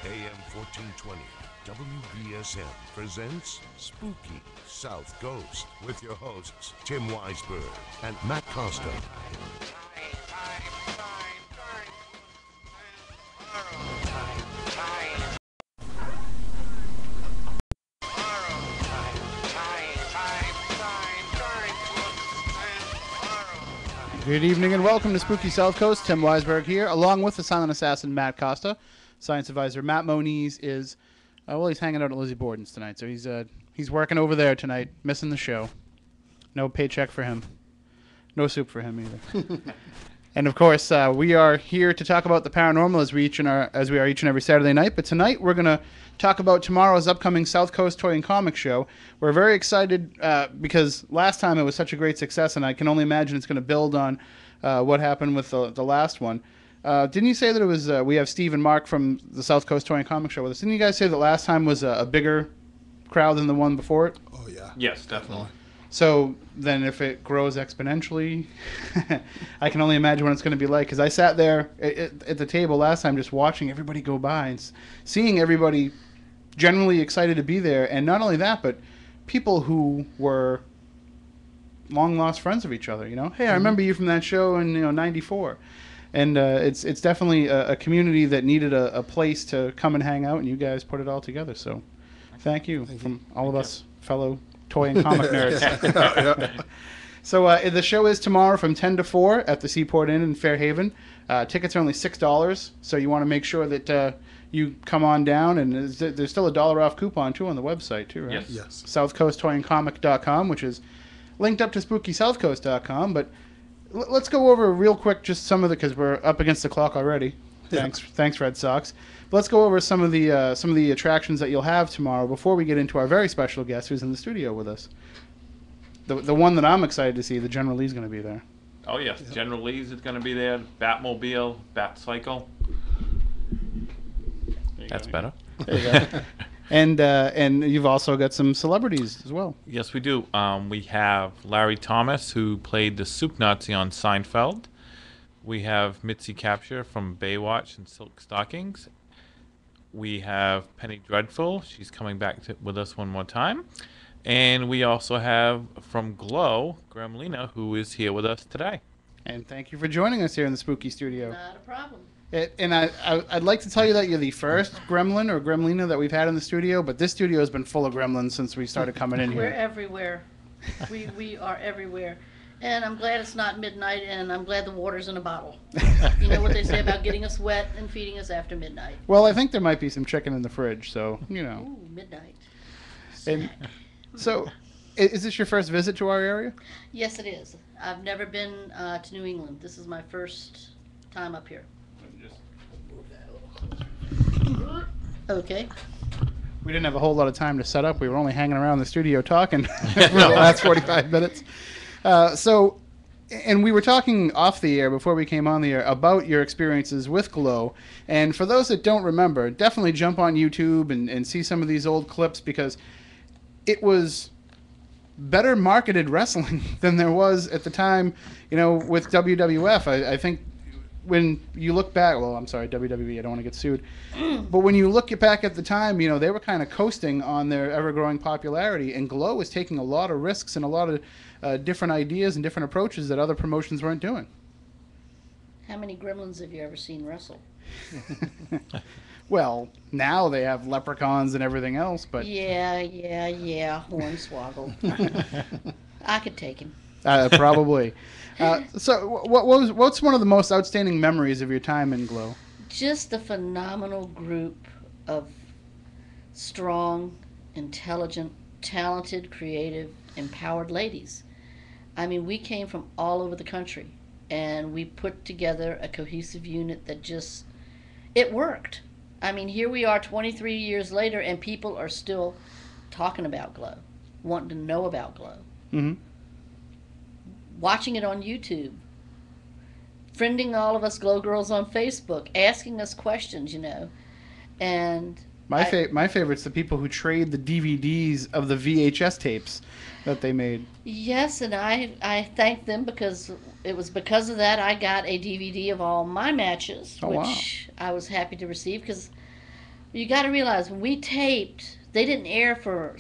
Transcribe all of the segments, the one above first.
AM 1420, WBSM presents Spooky South Coast with your hosts, Tim Weisberg and Matt Costa. Good evening and welcome to Spooky South Coast. Tim Weisberg here, along with the silent assassin Matt Costa. Science advisor Matt Moniz is, he's hanging out at Lizzie Borden's tonight, so he's working over there tonight, missing the show. No paycheck for him. No soup for him either. And of course, we are here to talk about the paranormal as we are each and every Saturday night. But tonight we're going to talk about tomorrow's upcoming South Coast Toy and Comic Show. We're very excited because last time it was such a great success, and I can only imagine it's going to build on what happened with the last one. Didn't you say that it was? We have Steve and Mark from the South Coast Toy and Comic Show with us. Didn't you guys say that last time was a bigger crowd than the one before it? Oh yeah. Yes, definitely. So then if it grows exponentially, I can only imagine what it's going to be like. Because I sat there at the table last time just watching everybody go by and seeing everybody generally excited to be there. And not only that, but people who were long-lost friends of each other. You know, hey, I remember you from that show in '94. And it's definitely a community that needed a place to come and hang out, and you guys put it all together. So thank you from all of us fellow toy and comic nerds. So the show is tomorrow from 10 to 4 at the Seaport Inn in Fairhaven. Tickets are only $6, so you want to make sure that you come on down. And there's still a $1 off coupon, too, on the website, too, right? Yes. SouthcoastToyandComic.com, which is linked up to SpookySouthCoast.com. But let's go over real quick just some of the, because we're up against the clock already. Thanks, Red Sox. But let's go over some of the attractions that you'll have tomorrow before we get into our very special guest who's in the studio with us. The one that I'm excited to see, the General Lee's going to be there. Oh yes, General Lee's is going to be there. Batmobile, Batcycle. That's better. There you go. And you've also got some celebrities as well. Yes, we do. We have Larry Thomas, who played the Soup Nazi on Seinfeld. We have Mitzi Capture from Baywatch and Silk Stockings. We have Penny Dreadful. She's coming back with us one more time. And we also have from Glow, Gremlina, who is here with us today. And thank you for joining us here in the Spooky Studio. Not a problem. And I'd like to tell you that you're the first Gremlin or Gremlina that we've had in the studio, but this studio has been full of gremlins since we started coming in We're here. everywhere. We are everywhere. And I'm glad it's not midnight, and I'm glad the water's in a bottle. You know what they say about getting us wet and feeding us after midnight. Well, I think there might be some chicken in the fridge, so, Ooh, midnight. And so, is this your first visit to our area? Yes, it is. I've never been to New England. This is my first time up here. Okay. We didn't have a whole lot of time to set up. We were only hanging around the studio talking for the last 45 minutes. And we were talking off the air before we came on the air about your experiences with Glow. And for those that don't remember, definitely jump on YouTube and see some of these old clips because it was better marketed wrestling than there was at the time, with WWF. I think when you look back, well, I'm sorry, WWE, I don't want to get sued. But when you look back at the time, they were kind of coasting on their ever-growing popularity, and Glow was taking a lot of risks and a lot of different ideas and different approaches that other promotions weren't doing. How many gremlins have you ever seen wrestle? Well, now they have leprechauns and everything else, but... Yeah, Hornswoggle. I could take him. Probably. So what's one of the most outstanding memories of your time in Glow? Just a phenomenal group of strong, intelligent, talented, creative, empowered ladies. I mean, we came from all over the country, and we put together a cohesive unit that it worked. I mean, here we are 23 years later, and people are still talking about Glow, wanting to know about Glow. Mm-hmm. Watching it on YouTube, friending all of us Glow Girls on Facebook, asking us questions, and my favorite's the people who trade the DVDs of the VHS tapes that they made. Yes, and I thank them because it was because of that I got a DVD of all my matches, which I was happy to receive because You got to realize when we taped, they didn't air for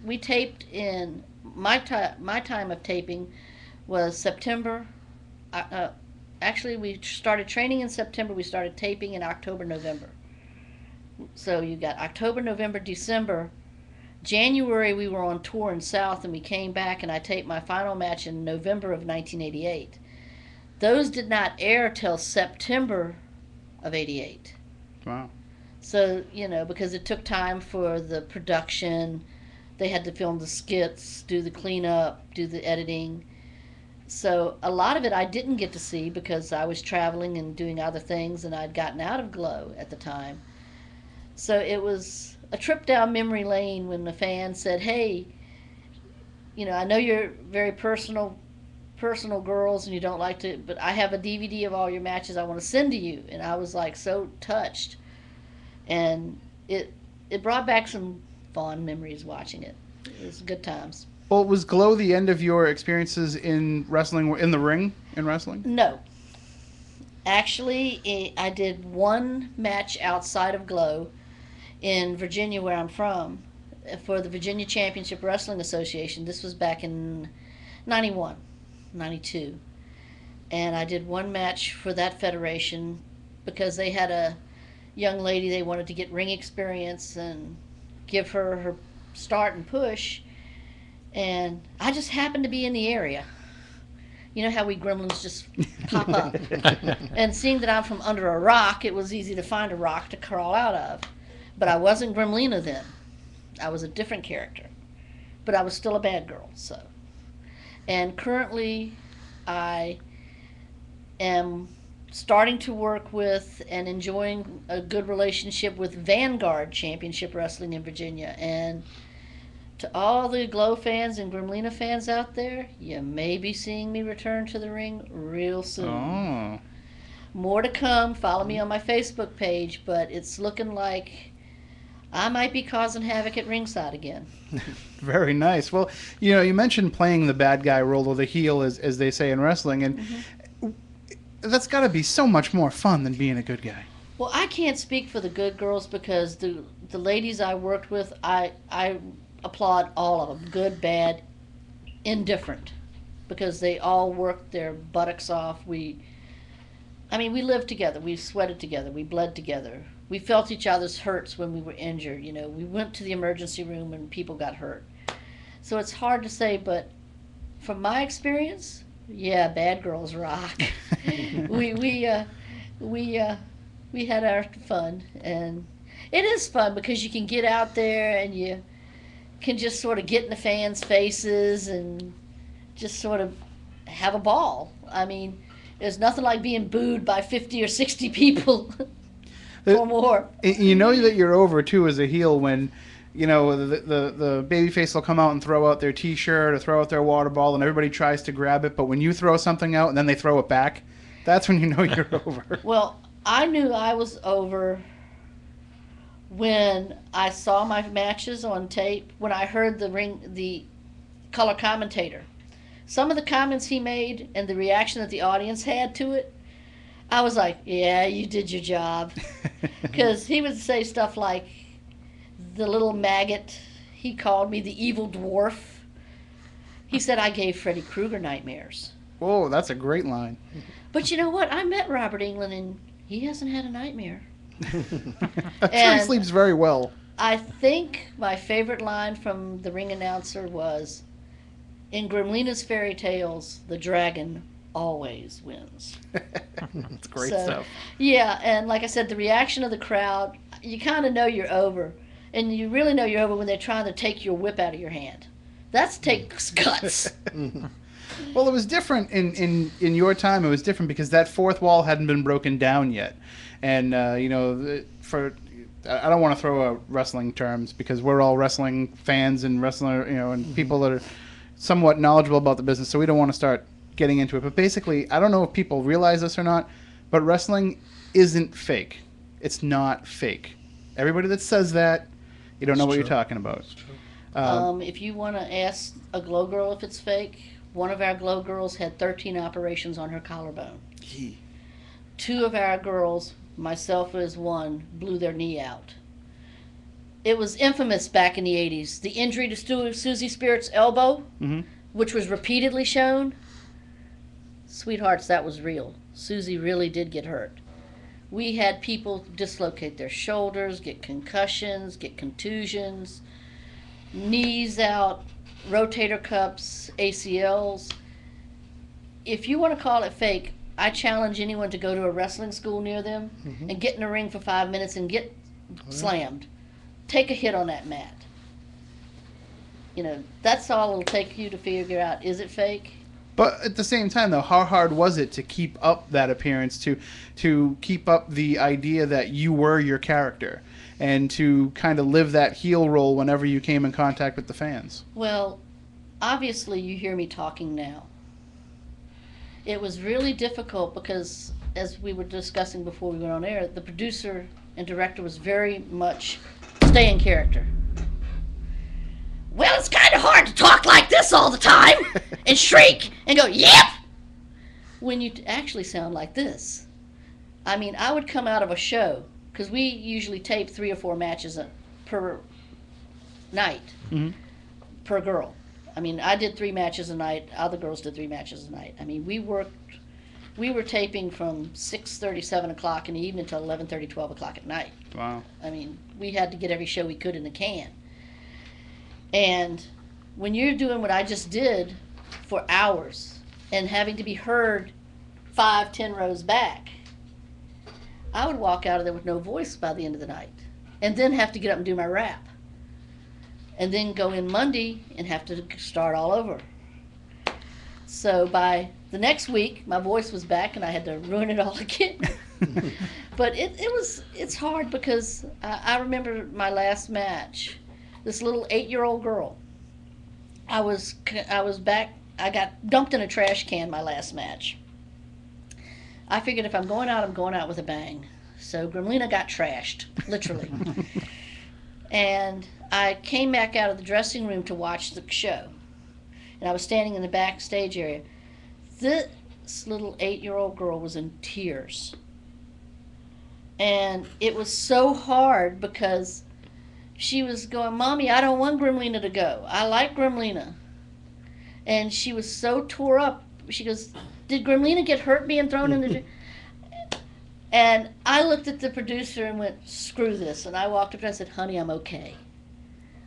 we taped in my time of taping was September. Actually, we started training in September. We started taping in October, November. So you got October, November, December. January we were on tour in South, and we came back, and I taped my final match in November of 1988. Those did not air till September of '88. Wow. So, because it took time for the production, they had to film the skits, do the cleanup, do the editing. So a lot of it I didn't get to see because I was traveling and doing other things, and I'd gotten out of Glow at the time. So it was a trip down memory lane when the fan said, hey, I know you're very personal girls and you don't like to, but I have a DVD of all your matches I want to send to you. And I was like so touched. And it brought back some fond memories watching it. It was good times. Well, was Glow the end of your experiences in wrestling, in the ring in wrestling? No. Actually, I did one match outside of Glow in Virginia, where I'm from, for the Virginia Championship Wrestling Association. This was back in 91, 92. And I did one match for that federation because they had a young lady they wanted to get ring experience and give her start and push. And I just happened to be in the area. You know how we gremlins just pop up. And seeing that I'm from under a rock, it was easy to find a rock to crawl out of. But I wasn't Gremlina then. I was a different character. But I was still a bad girl, so. And currently, I am starting to work with and enjoying a good relationship with Vanguard Championship Wrestling in Virginia. And to all the Glow fans and Gremlina fans out there, you may be seeing me return to the ring real soon. Oh. More to come. Follow me on my Facebook page, but it's looking like I might be causing havoc at ringside again. Very nice. Well, you mentioned playing the bad guy role or the heel, as they say in wrestling, and that's got to be so much more fun than being a good guy. Well, I can't speak for the good girls because the ladies I worked with, I applaud all of them, good, bad, indifferent, because they all worked their buttocks off. We lived together. We sweated together. We bled together. We felt each other's hurts when we were injured. We went to the emergency room when people got hurt. So it's hard to say, but from my experience, yeah, bad girls rock. we had our fun, and it is fun because you can get out there and you can just sort of get in the fans' faces and just sort of have a ball. There's nothing like being booed by 50 or 60 people or more. You know that you're over, too, as a heel when, the babyface will come out and throw out their T-shirt or throw out their water bottle and everybody tries to grab it. But when you throw something out and then they throw it back, that's when you know you're over. Well, I knew I was over when I saw my matches on tape, when I heard the color commentator. Some of the comments he made and the reaction that the audience had to it, I was like, yeah, you did your job. Because he would say stuff like, the little maggot, he called me the evil dwarf. He said I gave Freddy Krueger nightmares. Whoa, that's a great line. But you know what? I met Robert Englund, and he hasn't had a nightmare. I'm sure he sleeps very well. I think my favorite line from the ring announcer was, in Gremlina's fairy tales, the dragon always wins. That's great stuff. Yeah, and like I said, the reaction of the crowd, you kind of know you're over. And you really know you're over when they're trying to take your whip out of your hand. That takes guts. Well, it was different in your time. It was different because that fourth wall hadn't been broken down yet. And, I don't want to throw out wrestling terms because we're all wrestling fans and and people that are somewhat knowledgeable about the business, so we don't want to start getting into it. But basically, I don't know if people realize this or not, but wrestling isn't fake. It's not fake. Everybody that says that, you don't know what you're talking about. If you want to ask a Glow girl if it's fake, one of our Glow girls had 13 operations on her collarbone. 2 of our girls, myself as one, blew their knee out. It was infamous back in the 80s. The injury to Susie Spirit's elbow, which was repeatedly shown. Sweethearts, that was real. Susie really did get hurt. We had people dislocate their shoulders, get concussions, get contusions, knees out, rotator cuffs, ACLs. If you want to call it fake, I challenge anyone to go to a wrestling school near them and get in a ring for 5 minutes and get slammed. Take a hit on that mat. You know, that's all it'll take you to figure out, is it fake? But at the same time, though, how hard was it to keep up that appearance, to keep up the idea that you were your character, and to kind of live that heel role whenever you came in contact with the fans? Well, obviously you hear me talking now. It was really difficult because, as we were discussing before we went on air, the producer and director was very much stay in character. Well, it's kind of hard to talk like this all the time and shriek and go, yep, when you actually sound like this. I mean, I would come out of a show, because we usually tape 3 or 4 matches per night, per girl. I mean, I did 3 matches a night, other girls did 3 matches a night. I mean, we were taping from 6:30, 7 o'clock in the evening till 11:30, 12 o'clock at night. Wow. I mean, we had to get every show we could in the can. And when you're doing what I just did for hours and having to be heard 5, 10 rows back, I would walk out of there with no voice by the end of the night and then have to get up and do my rap. And then go in Monday and have to start all over. So by the next week, my voice was back and I had to ruin it all again. But it's hard because I remember my last match. This little 8-year-old girl. I was back. I got dumped in a trash can my last match. I figured if I'm going out with a bang. So Gremlina got trashed, literally. And I came back out of the dressing room to watch the show. And I was standing in the backstage area. This little 8-year-old girl was in tears. And it was so hard because she was going, Mommy, I don't want Gremlina to go. I like Gremlina. And she was so tore up. She goes, did Gremlina get hurt being thrown in the... And I looked at the producer and went, screw this. And I walked up and I said, honey, I'm okay.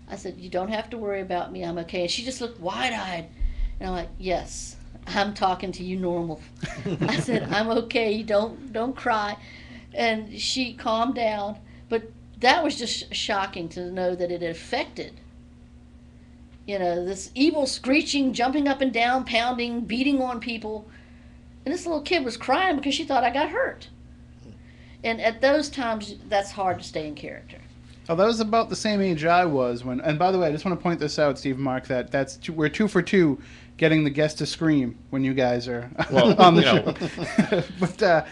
I said, you don't have to worry about me. I'm okay. And she just looked wide-eyed. And I'm like, yes, I'm talking to you normal. I said, I'm okay. Don't cry. And she calmed down. But that was just shocking to know that it affected, you know, this evil screeching, jumping up and down, pounding, beating on people. And this little kid was crying because she thought I got hurt. And at those times, that's hard to stay in character. Oh, that was about the same age I was when. And by the way, I just want to point this out, Steve Mark, that we're 2 for 2 getting the guest to scream when you guys are on the show. But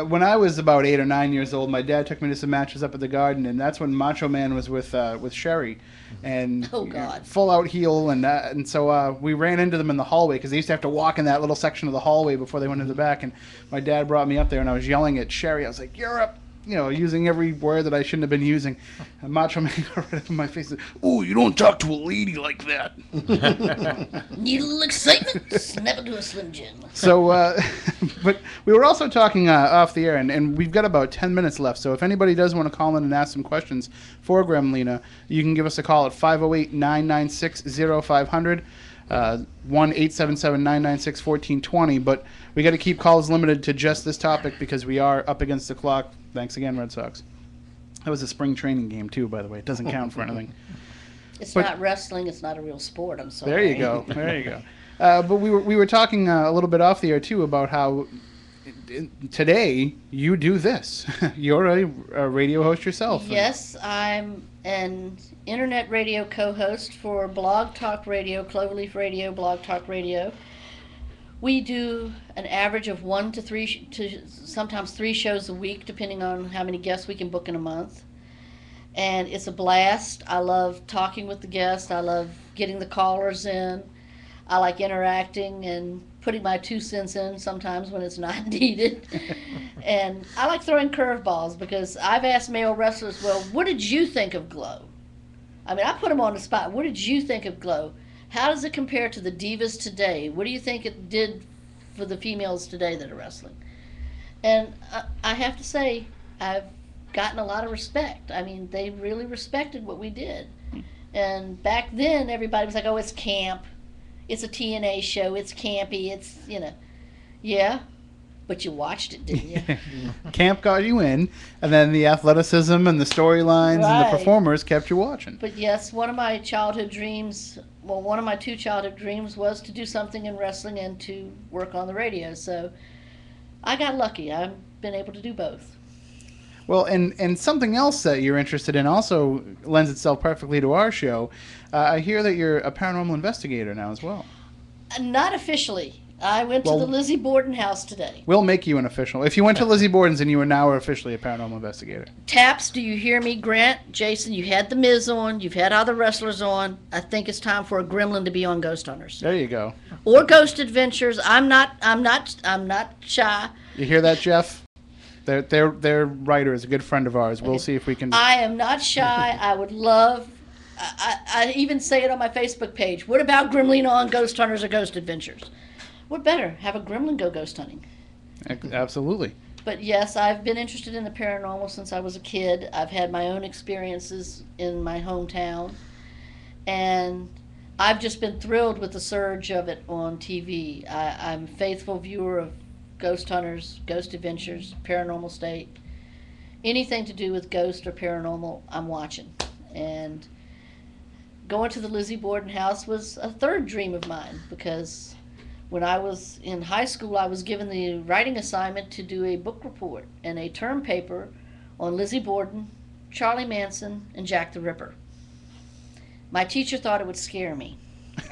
when I was about 8 or 9 years old, my dad took me to some matches up at the Garden, and that's when Macho Man was with Sherry, and oh God, full out heel, and so we ran into them in the hallway because they used to have to walk in that little section of the hallway before they went into the back, and my dad brought me up there, and I was yelling at Sherry. I was like, "You're up." You know, using every word that I shouldn't have been using. And Macho Man got right up in my face and said, "Oh, you don't talk to a lady like that." Need a little excitement? Snap it to a Slim Jim. So, but we were also talking off the air, and we've got about 10 minutes left. So if anybody does want to call in and ask some questions for Gremlina, you can give us a call at 508-996-0500. 1-877-996-1420. But we got to keep calls limited to just this topic because we are up against the clock. Thanks again, Red Sox. That was a spring training game too, by the way. It doesn't count for anything. It's not wrestling. It's not a real sport. I'm sorry. There you go. There you go. But we were talking a little bit off the air too about how today you do this. You're a radio host yourself. Yes, I'm an internet radio co-host for Blog Talk Radio, Cloverleaf Radio, Blog Talk Radio. We do an average of 1 to 3 to sometimes 3 shows a week, depending on how many guests we can book in a month. And it's a blast. I love talking with the guests. I love getting the callers in. I like interacting and putting my 2 cents in sometimes when it's not needed. And I like throwing curveballs because I've asked male wrestlers, well, what did you think of Glow? I mean, I put them on the spot. What did you think of Glow? How does it compare to the Divas today? What do you think it did for the females today that are wrestling? And I have to say, I've gotten a lot of respect. I mean, they really respected what we did. And back then, everybody was like, oh, it's camp. It's a TNA show. It's campy. It's, you know. Yeah, but you watched it, didn't you? Camp got you in, and then the athleticism and the storylines and the performers kept you watching. But yes, one of my childhood dreams, well, one of my 2 childhood dreams was to do something in wrestling and to work on the radio. So I got lucky. I've been able to do both. Well, and something else that you're interested in also lends itself perfectly to our show. I hear that you're a paranormal investigator now as well. Not officially. I went to the Lizzie Borden house today. We'll make you an official. If you went to Lizzie Borden's and you are now officially a paranormal investigator. Taps, do you hear me? Grant, Jason, you had The Miz on. You've had other wrestlers on. I think it's time for a gremlin to be on Ghost Hunters. There you go. Or Ghost Adventures. I'm not shy. You hear that, Jeff? Their writer is a good friend of ours. We'll see if we can. I am not shy. I would love. I even say it on my Facebook page. What about Gremlina on Ghost Hunters or Ghost Adventures? What better? Have a gremlin go ghost hunting. Absolutely. But yes, I've been interested in the paranormal since I was a kid. I've had my own experiences in my hometown. And I've just been thrilled with the surge of it on TV. I'm a faithful viewer of Ghost Hunters, Ghost Adventures, Paranormal State. Anything to do with ghost or paranormal, I'm watching. And going to the Lizzie Borden house was a third dream of mine because when I was in high school, I was given the writing assignment to do a book report and a term paper on Lizzie Borden, Charlie Manson, and Jack the Ripper. My teacher thought it would scare me.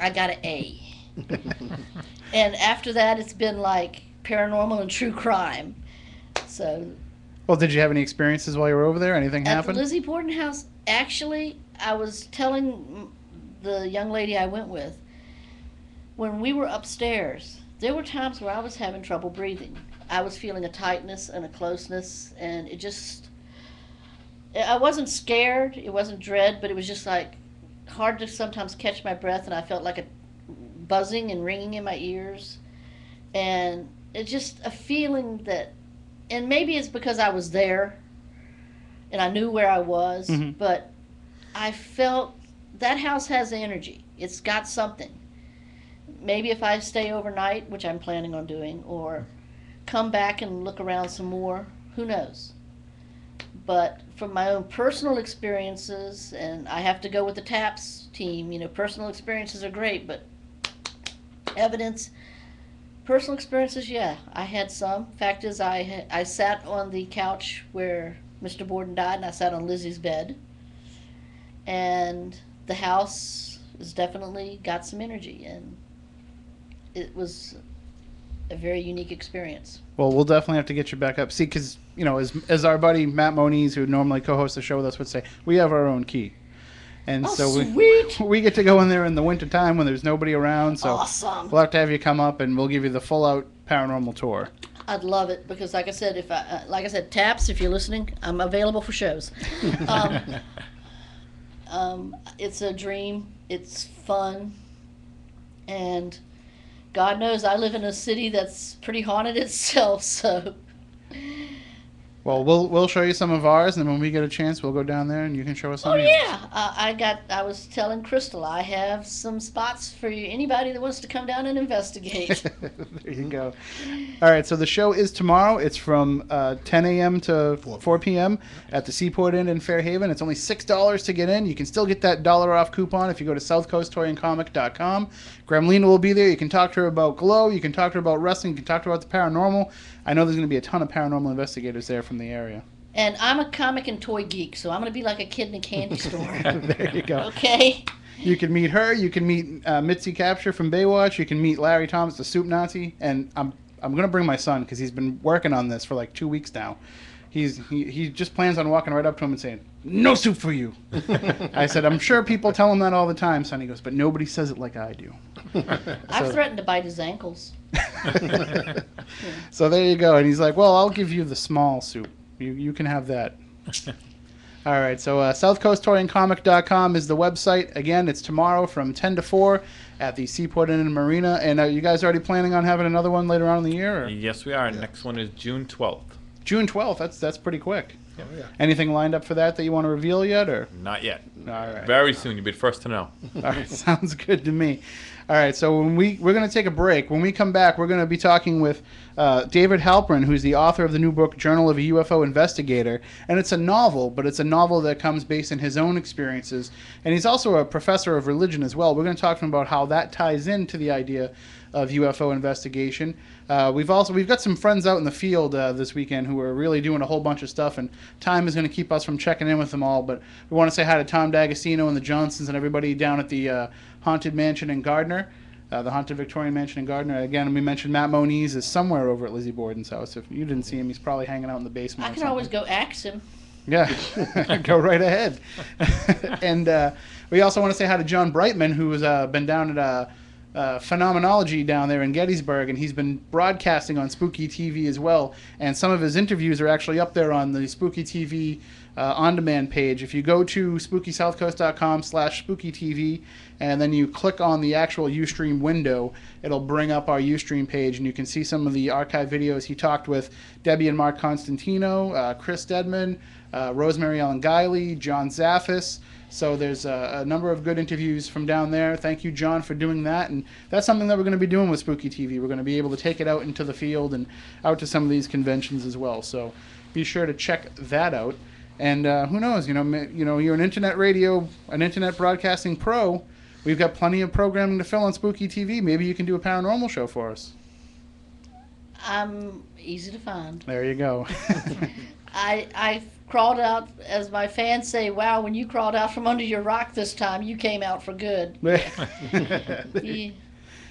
I got an A. And after that, it's been like paranormal and true crime. So. Well, did you have any experiences while you were over there? Anything At happen? the Lizzie Borden house, actually, I was telling the young lady I went with, when we were upstairs, there were times where I was having trouble breathing. I was feeling a tightness and a closeness, and it just, I wasn't scared, it wasn't dread, but it was just like hard to sometimes catch my breath, and I felt like a buzzing and ringing in my ears. And it's just a feeling that, and maybe it's because I was there and I knew where I was, but I felt that house has energy. It's got something. Maybe if I stay overnight, which I'm planning on doing, or come back and look around some more, who knows? But from my own personal experiences, and I have to go with the TAPS team, you know, personal experiences are great, but evidence, personal experiences, yeah, I had some. Fact is, I sat on the couch where Mr. Borden died, and I sat on Lizzie's bed. And the house has definitely got some energy, and it was a very unique experience. Well, we'll definitely have to get you back up. See, because, you know, as our buddy Matt Moniz, who normally co-hosts the show with us, would say, we have our own key. And so we get to go in there in the winter time when there's nobody around. So awesome. We'll have to have you come up, and we'll give you the full-out paranormal tour. I'd love it because, like I said, Taps, if you're listening, I'm available for shows. It's a dream. It's fun, and God knows I live in a city that's pretty haunted itself. So. Well, we'll show you some of ours, and when we get a chance, we'll go down there, and you can show us some. Oh yeah, I was telling Crystal I have some spots for you. Anybody that wants to come down and investigate. There you go. All right, so the show is tomorrow. It's from 10 a.m. to 4 p.m. at the Seaport Inn in Fairhaven. It's only $6 to get in. You can still get that $1 off coupon if you go to southcoasttoyandcomic.com. Gremlina will be there. You can talk to her about Glow. You can talk to her about wrestling. You can talk to her about the paranormal. I know there's going to be a ton of paranormal investigators there from the area. And I'm a comic and toy geek, so I'm going to be like a kid in a candy store. There you go. Okay. You can meet her. You can meet Mitzi Capture from Baywatch. You can meet Larry Thomas, the Soup Nazi. And I'm going to bring my son because he's been working on this for like 2 weeks now. He just plans on walking right up to him and saying, "No soup for you." I said, "I'm sure people tell him that all the time, son." He goes, "But nobody says it like I do." I've threatened to bite his ankles. So there you go. And he's like, well, I'll give you the small soup. You can have that. All right, so southcoasttouringcomic.com is the website. Again, it's tomorrow from 10 to 4 at the Seaport Inn and Marina. And are you guys already planning on having another one later on in the year? Or? Yes, we are. Next one is June 12th. June 12th. That's pretty quick. Oh, yeah. Anything lined up for that you want to reveal yet? Or Not yet. All right. Very soon. You'll be the first to know. All right, sounds good to me. All right, so we're going to take a break. When we come back, we're going to be talking with David Halperin, who's the author of the new book, Journal of a UFO Investigator. And it's a novel, but it's a novel that comes based in his own experiences. And he's also a professor of religion as well. We're going to talk to him about how that ties into the idea of UFO investigation. We've got some friends out in the field this weekend who are really doing a whole bunch of stuff, and time is going to keep us from checking in with them all. But we want to say hi to Tom D'Agostino and the Johnsons and everybody down at the Haunted Mansion in Gardner, the Haunted Victorian Mansion in Gardner. Again, we mentioned Matt Moniz is somewhere over at Lizzie Borden's house. If you didn't see him, he's probably hanging out in the basement. I can always go axe him. Yeah, go right ahead. And we also want to say hi to John Brightman, who's been down at Phenomenology down there in Gettysburg, and he's been broadcasting on Spooky TV as well. And some of his interviews are actually up there on the Spooky TV on-demand page. If you go to SpookySouthcoast.com/SpookyTV, and then you click on the actual Ustream window, it'll bring up our Ustream page, and you can see some of the archive videos. He talked with Debbie and Mark Constantino, Chris Stedman, Rosemary Ellen Guiley, John Zaffis. So there's a number of good interviews from down there. Thank you, John, for doing that. And that's something that we're going to be doing with Spooky TV. We're going to be able to take it out into the field and out to some of these conventions as well. So be sure to check that out. And who knows, you're an internet radio, an internet broadcasting pro. We've got plenty of programming to fill on Spooky TV. Maybe you can do a paranormal show for us. I'm easy to find. There you go. I crawled out, as my fans say, wow, when you crawled out from under your rock this time, you came out for good. Yeah.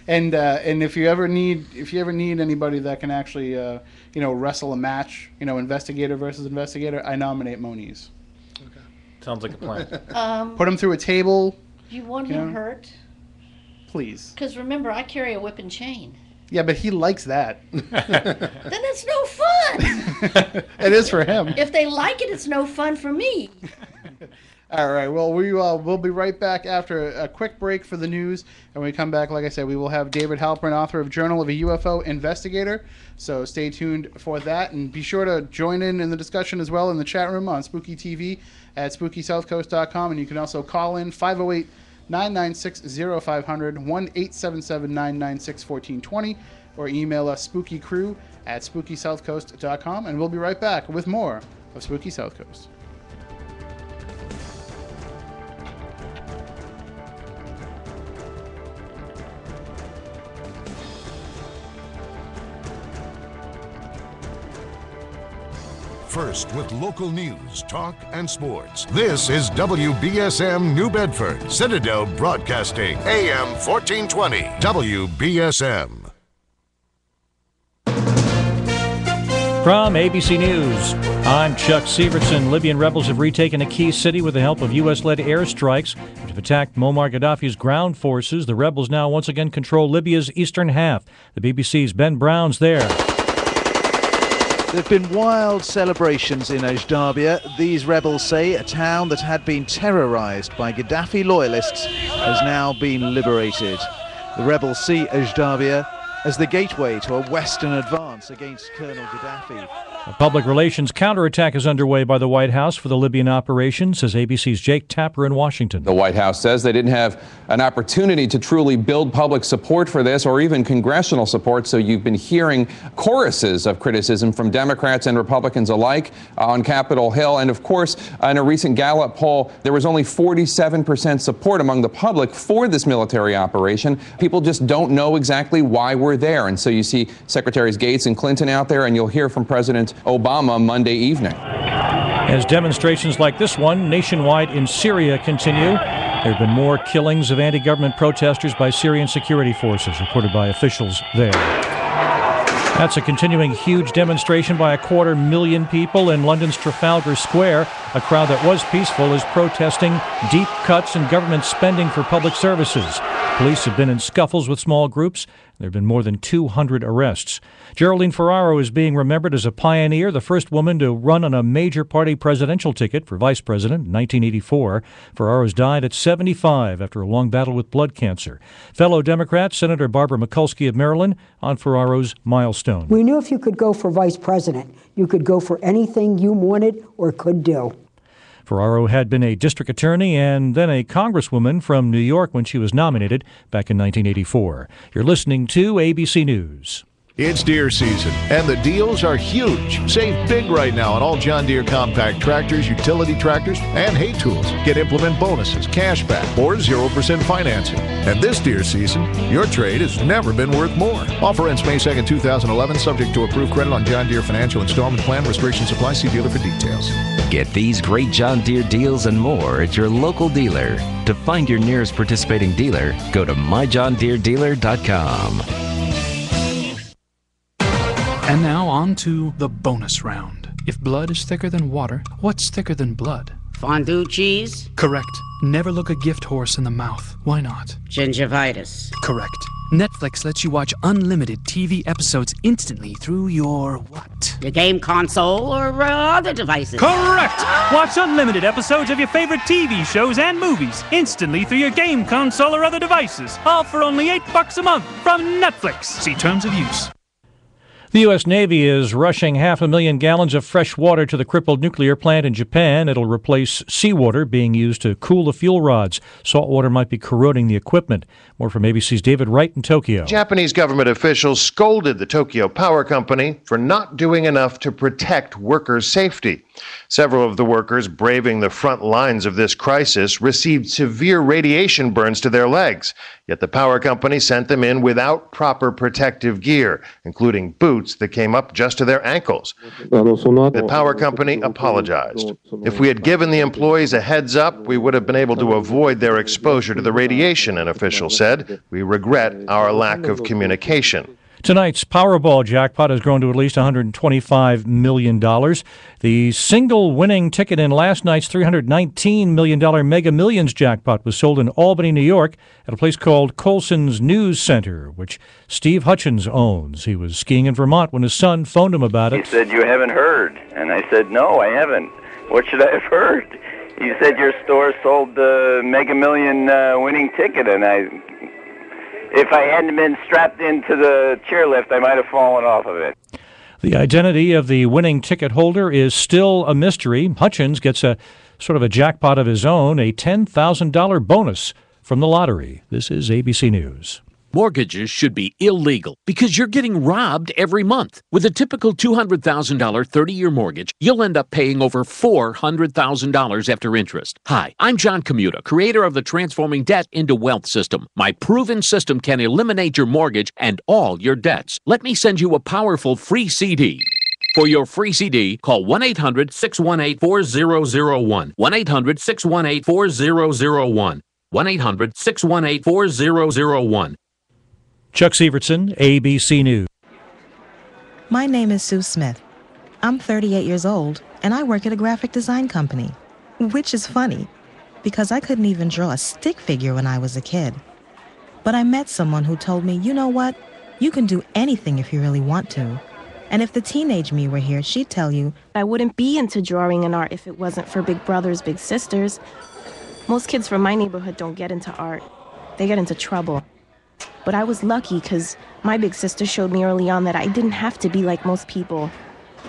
And if you ever need anybody that can actually wrestle a match, investigator versus investigator, I nominate Moniz. Okay. Sounds like a plan. Put him through a table. You want him hurt? Please. Because remember, I carry a whip and chain. Yeah, but he likes that. Then it's no fun. It is for him. If they like it, it's no fun for me. All right. Well, we'll be right back after a quick break for the news. And when we come back, like I said, we will have David Halperin, author of Journal of a UFO Investigator. So stay tuned for that. And be sure to join in the discussion as well in the chat room on Spooky TV at SpookySouthcoast.com. And you can also call in 508-996-0500, 1-877-996-1420, or email us spookycrew@SpookySouthcoast.com. And we'll be right back with more of Spooky South Coast. First with local news, talk, and sports. This is WBSM New Bedford, Citadel Broadcasting, AM 1420, WBSM. From ABC News, I'm Chuck Severson. Libyan rebels have retaken a key city with the help of U.S.-led airstrikes, which have attacked Muammar Gaddafi's ground forces. The rebels now once again control Libya's eastern half. The BBC's Ben Brown's there. There have been wild celebrations in Ajdabia. These rebels say a town that had been terrorized by Gaddafi loyalists has now been liberated. The rebels see Ajdabia as the gateway to a Western advance against Colonel Gaddafi. A public relations counterattack is underway by the White House for the Libyan operation, says ABC's Jake Tapper in Washington. The White House says they didn't have an opportunity to truly build public support for this or even congressional support, so you've been hearing choruses of criticism from Democrats and Republicans alike on Capitol Hill. And of course, in a recent Gallup poll, there was only 47% support among the public for this military operation. People just don't know exactly why we're there. And so you see Secretaries Gates and Clinton out there, and you'll hear from President Obama Monday evening. As demonstrations like this one nationwide in Syria continue, there have been more killings of anti-government protesters by Syrian security forces, reported by officials there. That's a continuing huge demonstration by 250,000 people in London's Trafalgar Square. A crowd that was peaceful is protesting deep cuts in government spending for public services. Police have been in scuffles with small groups. There have been more than 200 arrests. Geraldine Ferraro is being remembered as a pioneer, the first woman to run on a major party presidential ticket for vice president in 1984. Ferraro's died at 75 after a long battle with blood cancer. Fellow Democrat Senator Barbara Mikulski of Maryland on Ferraro's milestone. We knew if you could go for vice president, you could go for anything you wanted or could do. Ferraro had been a district attorney and then a congresswoman from New York when she was nominated back in 1984. You're listening to ABC News. It's deer season, and the deals are huge. Save big right now on all John Deere compact tractors, utility tractors, and hay tools. Get implement bonuses, cash back, or 0% financing. And this deer season, your trade has never been worth more. Offer ends May 2nd, 2011, subject to approved credit on John Deere Financial Installment Plan. Restrictions apply. See dealer for details. Get these great John Deere deals and more at your local dealer. To find your nearest participating dealer, go to myjohndeeredealer.com. And now on to the bonus round. If blood is thicker than water, what's thicker than blood? Fondue cheese? Correct. Never look a gift horse in the mouth. Why not? Gingivitis. Correct. Netflix lets you watch unlimited TV episodes instantly through your what? Your game console or other devices. Correct! Watch unlimited episodes of your favorite TV shows and movies instantly through your game console or other devices. All for only $8 a month from Netflix. See terms of use. The U.S. Navy is rushing 500,000 gallons of fresh water to the crippled nuclear plant in Japan. It'll replace seawater being used to cool the fuel rods. Salt water might be corroding the equipment. More from ABC's David Wright in Tokyo. Japanese government officials scolded the Tokyo Power Company for not doing enough to protect workers' safety. Several of the workers braving the front lines of this crisis received severe radiation burns to their legs. Yet the power company sent them in without proper protective gear, including boots that came up just to their ankles. The power company apologized. If we had given the employees a heads up, we would have been able to avoid their exposure to the radiation, an official said. We regret our lack of communication. Tonight's Powerball jackpot has grown to at least $125 million. The single winning ticket in last night's $319 million Mega Millions jackpot was sold in Albany, New York, at a place called Colson's News Center, which Steve Hutchins owns. He was skiing in Vermont when his son phoned him about it. He said, "You haven't heard." And I said, "No, I haven't. What should I have heard?" He said, "Your store sold the Mega Million winning ticket." And if I hadn't been strapped into the chairlift, I might have fallen off of it. The identity of the winning ticket holder is still a mystery. Hutchins gets a sort of a jackpot of his own, a $10,000 bonus from the lottery. This is ABC News. Mortgages should be illegal because you're getting robbed every month. With a typical $200,000 30-year mortgage, you'll end up paying over $400,000 after interest. Hi, I'm John Commuta, creator of the Transforming Debt into Wealth system. My proven system can eliminate your mortgage and all your debts. Let me send you a powerful free CD. For your free CD, call 1-800-618-4001. 1-800-618-4001. 1-800-618-4001. Chuck Sievertson, ABC News. My name is Sue Smith. I'm 38 years old, and I work at a graphic design company, which is funny, because I couldn't even draw a stick figure when I was a kid. But I met someone who told me, you know what? You can do anything if you really want to. And if the teenage me were here, she'd tell you, I wouldn't be into drawing and art if it wasn't for big brothers, big sisters. Most kids from my neighborhood don't get into art. They get into trouble. But I was lucky because my big sister showed me early on that I didn't have to be like most people.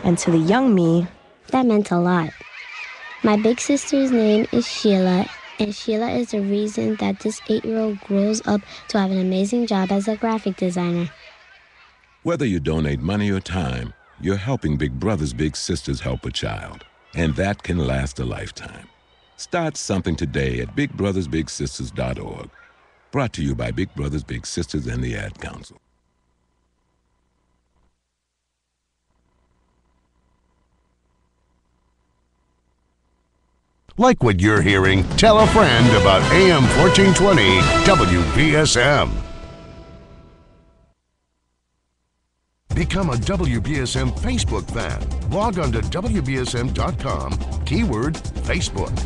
And to the young me, that meant a lot. My big sister's name is Sheila, and Sheila is the reason that this 8-year-old grows up to have an amazing job as a graphic designer. Whether you donate money or time, you're helping Big Brothers Big Sisters help a child. And that can last a lifetime. Start something today at bigbrothersbigsisters.org. Brought to you by Big Brothers Big Sisters and the Ad Council. Like what you're hearing? Tell a friend about AM 1420 WBSM. Become a WBSM Facebook fan. Log on to WBSM.com, keyword Facebook.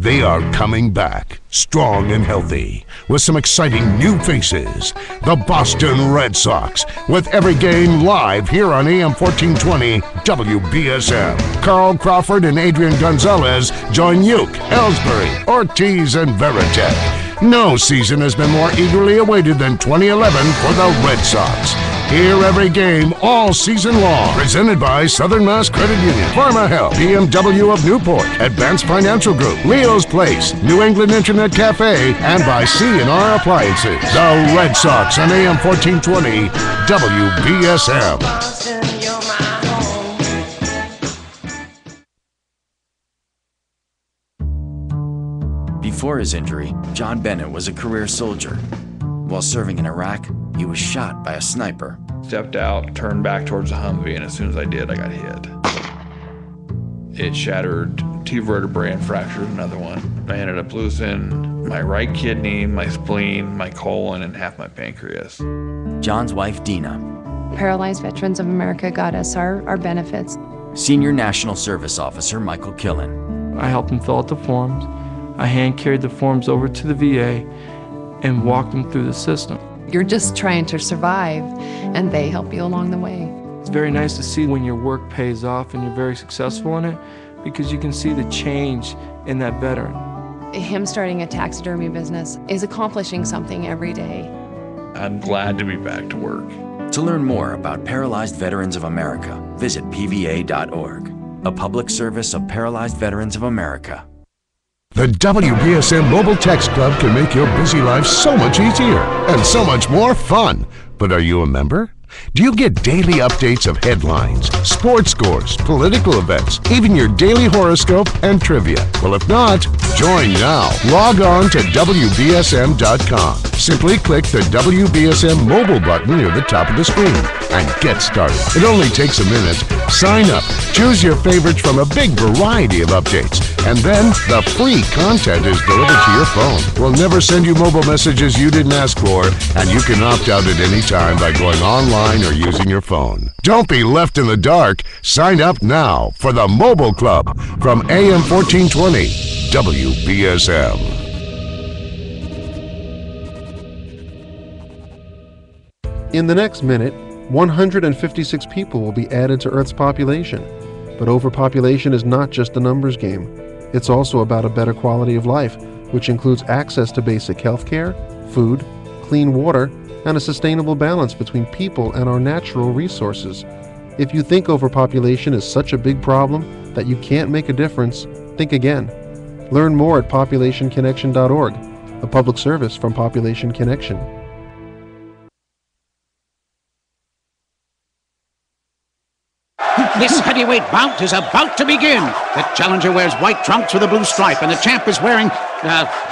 They are coming back, strong and healthy, with some exciting new faces. The Boston Red Sox, with every game live here on AM 1420 WBSM. Carl Crawford and Adrian Gonzalez join Uke, Ellsbury, Ortiz, and Veritek. No season has been more eagerly awaited than 2011 for the Red Sox. Hear every game all season long. Presented by Southern Mass Credit Union, Pharma Health, BMW of Newport, Advanced Financial Group, Leo's Place, New England Internet Cafe, and by C&R Appliances. The Red Sox on AM 1420 WBSM. Before his injury, John Bennett was a career soldier. While serving in Iraq, he was shot by a sniper. Stepped out, turned back towards the Humvee, and as soon as I did, I got hit. It shattered 2 vertebrae and fractured another one. I ended up losing my right kidney, my spleen, my colon, and half my pancreas. John's wife, Dina. Paralyzed Veterans of America got us our benefits. Senior National Service Officer Michael Killen. I helped him fill out the forms. I hand carried the forms over to the VA and walked them through the system. You're just trying to survive, and they help you along the way. It's very nice to see when your work pays off and you're very successful in it, because you can see the change in that veteran. Him starting a taxidermy business is accomplishing something every day. I'm glad to be back to work. To learn more about Paralyzed Veterans of America, visit pva.org, a public service of Paralyzed Veterans of America. The WBSM Mobile Text Club can make your busy life so much easier and so much more fun. But are you a member? Do you get daily updates of headlines, sports scores, political events, even your daily horoscope and trivia? Well, if not, join now. Log on to WBSM.com. Simply click the WBSM mobile button near the top of the screen and get started. It only takes a minute. Sign up, choose your favorites from a big variety of updates, and then the free content is delivered to your phone. We'll never send you mobile messages you didn't ask for, and you can opt out at any time by going online or using your phone. Don't be left in the dark. Sign up now for the Mobile Club from AM 1420 WBSM. In the next minute, 156 people will be added to Earth's population. But overpopulation is not just a numbers game. It's also about a better quality of life, which includes access to basic health care, food, clean water, and a sustainable balance between people and our natural resources. If you think overpopulation is such a big problem that you can't make a difference, think again. Learn more at populationconnection.org, a public service from Population Connection. This heavyweight bout is about to begin. The challenger wears white trunks with a blue stripe, and the champ is wearing,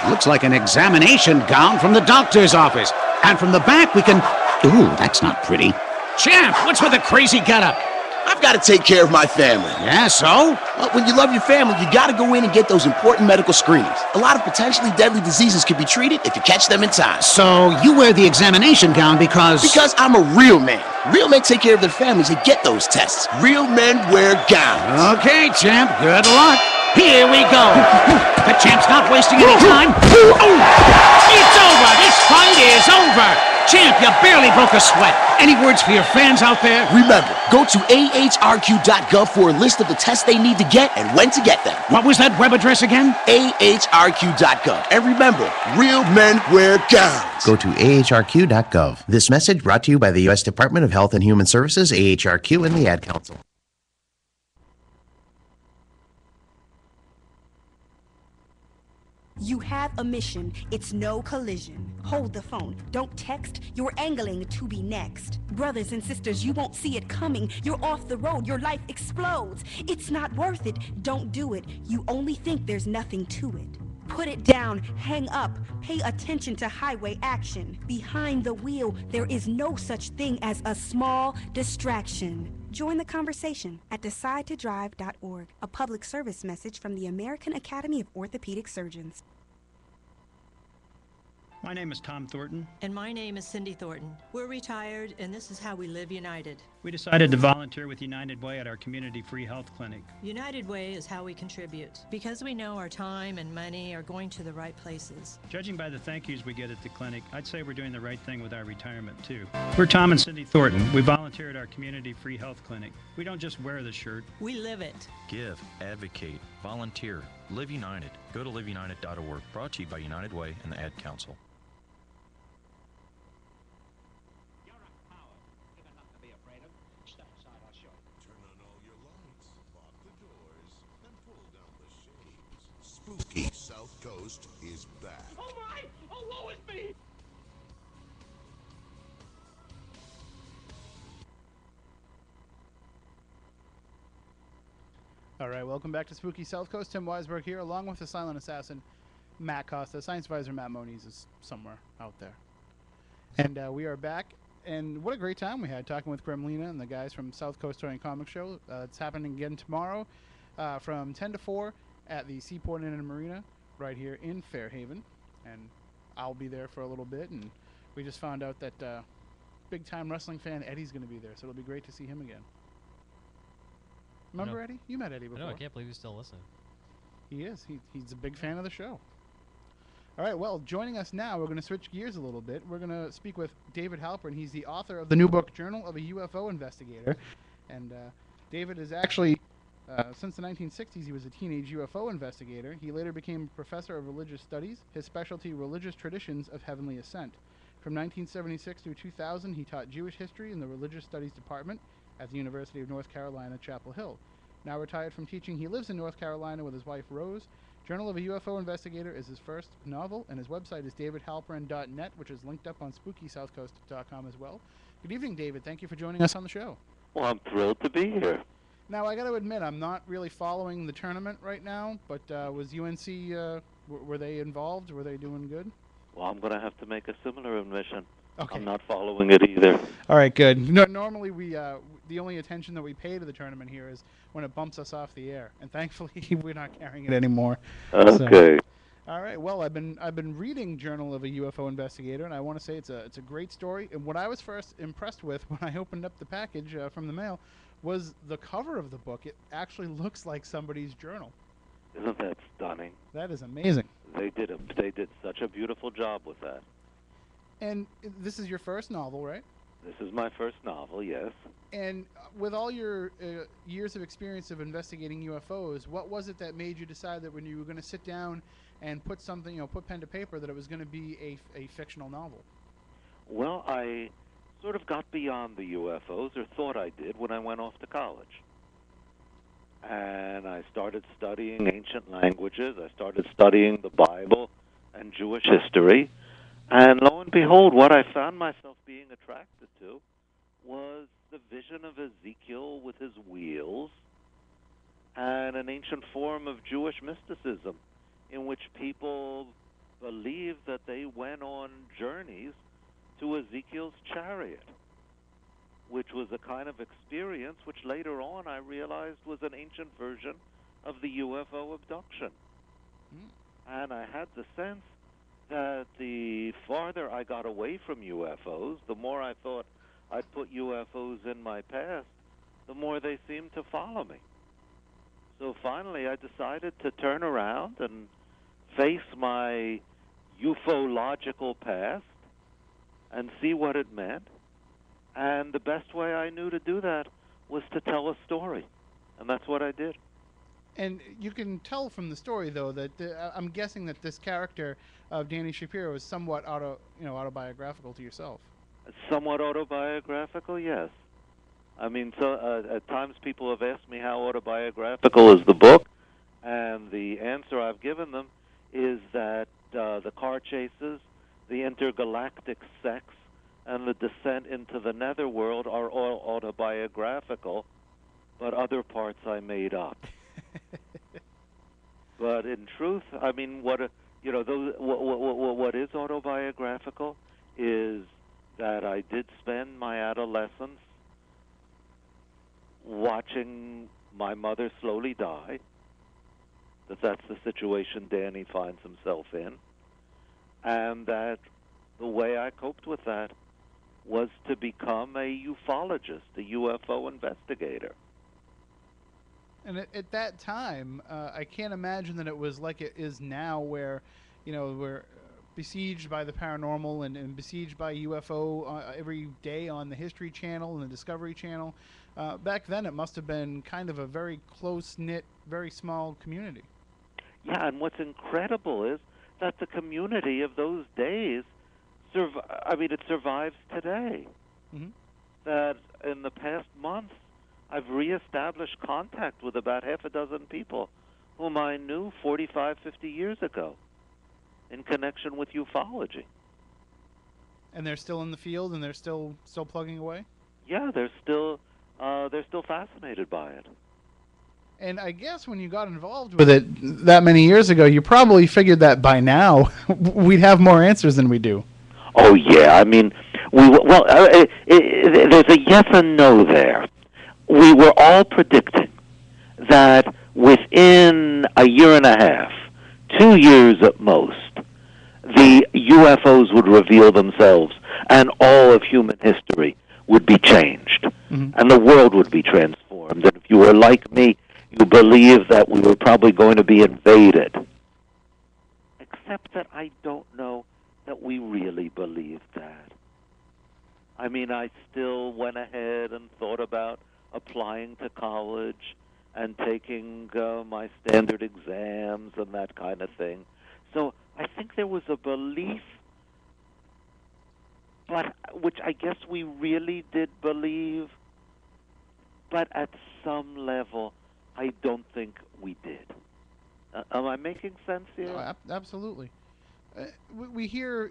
looks like an examination gown from the doctor's office. And from the back, we can... Ooh, that's not pretty. Champ, what's with the crazy getup? I've got to take care of my family. Yeah, so? Well, when you love your family, you got to go in and get those important medical screenings. A lot of potentially deadly diseases can be treated if you catch them in time. So you wear the examination gown because... Because I'm a real man. Real men take care of their families and get those tests. Real men wear gowns. Okay, champ, good luck. Here we go. The champ's not wasting any time. It's over. This fight is over. Champ, you barely broke a sweat. Any words for your fans out there? Remember, go to ahrq.gov for a list of the tests they need to get and when to get them. What was that web address again? ahrq.gov. And remember, real men wear gowns. Go to ahrq.gov. This message brought to you by the U.S. Department of Health and Human Services, AHRQ, and the Ad Council. You have a mission. It's no collision. Hold the phone. Don't text. You're angling to be next. Brothers and sisters, you won't see it coming. You're off the road. Your life explodes. It's not worth it. Don't do it. You only think there's nothing to it. Put it down. Hang up. Pay attention to highway action. Behind the wheel, there is no such thing as a small distraction. Join the conversation at decidetodrive.org, a public service message from the American Academy of Orthopedic Surgeons. My name is Tom Thornton. And my name is Cindy Thornton. We're retired, and this is how we live united. We decided to volunteer with United Way at our community free health clinic. United Way is how we contribute, because we know our time and money are going to the right places. Judging by the thank yous we get at the clinic, I'd say we're doing the right thing with our retirement, too. We're Tom and Cindy Thornton. We volunteer at our community free health clinic. We don't just wear the shirt. We live it. Give, advocate, volunteer, live united. Go to liveunited.org. Brought to you by United Way and the Ad Council. Spooky Southcoast is back. Oh my! Oh, woe is me! All right, welcome back to Spooky Southcoast. Tim Weisberg here, along with the silent assassin, Matt Costa. Science advisor Matt Moniz is somewhere out there. And we are back, and what a great time we had talking with Gremlina and the guys from Southcoast Toy and Comic Show. It's happening again tomorrow from 10 to 4 at the Seaport Inn and Marina right here in Fairhaven. And I'll be there for a little bit, and we just found out that big-time wrestling fan Eddie's going to be there, so it'll be great to see him again. Remember Eddie? You met Eddie before. I can't believe he's still listening. He is. He's a big fan of the show. All right, well, joining us now, we're going to switch gears a little bit. We're going to speak with David Halperin. He's the author of the new book, Journal of a UFO Investigator. And David is actually, since the 1960s, he was a teenage UFO investigator. He later became a professor of religious studies, his specialty, religious traditions of heavenly ascent. From 1976 through 2000, he taught Jewish history in the religious studies department at the University of North Carolina, Chapel Hill. Now retired from teaching, he lives in North Carolina with his wife, Rose. Journal of a UFO Investigator is his first novel, and his website is davidhalperin.net, which is linked up on SpookySouthcoast.com as well. Good evening, David. Thank you for joining us on the show. Well, I'm thrilled to be here. Now, I got to admit, I'm not really following the tournament right now, but was UNC, were they involved? Were they doing good? Well, I'm going to have to make a similar admission. Okay. I'm not following it either. All right, good. No, normally we the only attention that we pay to the tournament here is when it bumps us off the air, and thankfully we're not carrying it anymore. Okay. So, all right. Well, I've been reading Journal of a UFO Investigator, and I want to say it's a great story. And what I was first impressed with when I opened up the package from the mail was the cover of the book. It actually looks like somebody's journal. Isn't that stunning? That is amazing. They did such a beautiful job with that. And this is your first novel, right? This is my first novel, yes. And with all your years of experience of investigating UFOs, what was it that made you decide that when you were going to sit down and put something, put pen to paper, that it was going to be a fictional novel? Well, I sort of got beyond the UFOs, or thought I did, when I went off to college. And I started studying ancient languages. I started studying the Bible and Jewish history. And lo and behold, what I found myself being attracted to was the vision of Ezekiel with his wheels and an ancient form of Jewish mysticism in which people believed that they went on journeys to Ezekiel's chariot, which was a kind of experience which later on I realized was an ancient version of the UFO abduction. And I had the sense that the farther I got away from UFOs, the more I thought I'd put UFOs in my past, the more they seemed to follow me. So finally I decided to turn around and face my ufological past and see what it meant. And the best way I knew to do that was to tell a story. And that's what I did. And you can tell from the story, though, that I'm guessing that this character of Danny Shapiro is somewhat autobiographical to yourself. Somewhat autobiographical, yes. I mean, so at times people have asked me how autobiographical is the book, and the answer I've given them is that the car chases, the intergalactic sex, and the descent into the netherworld are all autobiographical, but other parts I made up. But in truth, I mean, what is autobiographical is that I did spend my adolescence watching my mother slowly die. That's the situation Danny finds himself in. And that the way I coped with that was to become a ufologist, a UFO investigator. And at that time, I can't imagine that it was like it is now, where, we're besieged by the paranormal and besieged by UFO every day on the History Channel and the Discovery Channel. Back then, it must have been kind of a very close-knit, very small community. Yeah, and what's incredible is that the community of those days, it survives today. Mm-hmm. That in the past month, I've reestablished contact with about half a dozen people whom I knew 45, 50 years ago in connection with ufology. And they're still in the field, and they're still plugging away? Yeah, they're still fascinated by it. And I guess when you got involved with it that many years ago, you probably figured that by now we'd have more answers than we do. Oh, yeah. I mean, there's a yes and no there. We were all predicting that within a year and a half, 2 years at most, the UFOs would reveal themselves and all of human history would be changed. Mm-hmm. And the world would be transformed. And if you were like me, you believed that we were probably going to be invaded. Except that I don't know that we really believed that. I mean, I still went ahead and thought about applying to college and taking my standard exams and that kind of thing. So I think there was a belief, but which I guess we really did believe, but at some level, I don't think we did. Am I making sense here? Oh, absolutely. We hear,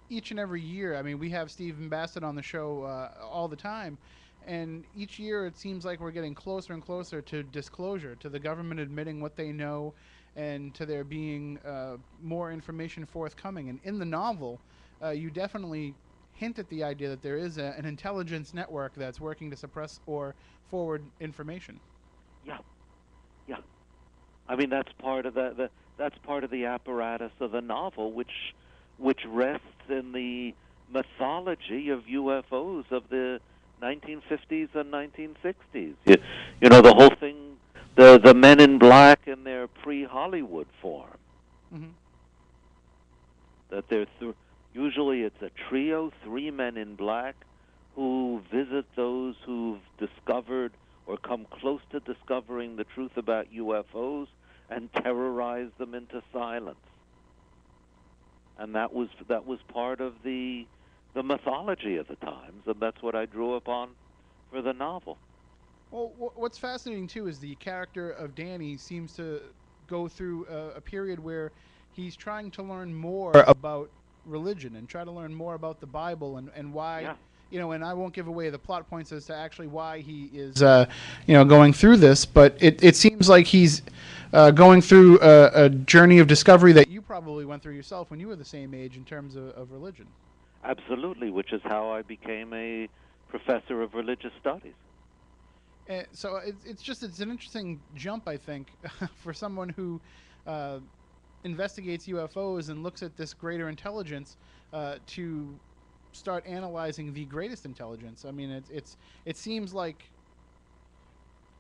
each and every year. I mean, we have Stephen Bassett on the show all the time, and each year it seems like we're getting closer and closer to disclosure, to the government admitting what they know, and to there being more information forthcoming. And in the novel, you definitely hint at the idea that there is an intelligence network that's working to suppress or forward information. Yeah. I mean, that's part of that's part of the apparatus of the novel, which rests in the mythology of UFOs of the 1950s and 1960s. You know, the whole thing, the Men in Black in their pre-Hollywood form. Mm-hmm. That they're usually it's a trio, 3 men in black, who visit those who've discovered or come close to discovering the truth about UFOs and terrorize them into silence. And that was part of the mythology of the times, and that's what I drew upon for the novel. Well, what's fascinating too is the character of Danny seems to go through a period where he's trying to learn more about religion and try to learn more about the Bible and why. Yeah. And I won't give away the plot points as to actually why he is, going through this, but it seems like he's going through a journey of discovery that you probably went through yourself when you were the same age in terms of religion. Absolutely, which is how I became a professor of religious studies. So it's an interesting jump, I think, for someone who investigates UFOs and looks at this greater intelligence to start analyzing the greatest intelligence. I mean, it seems like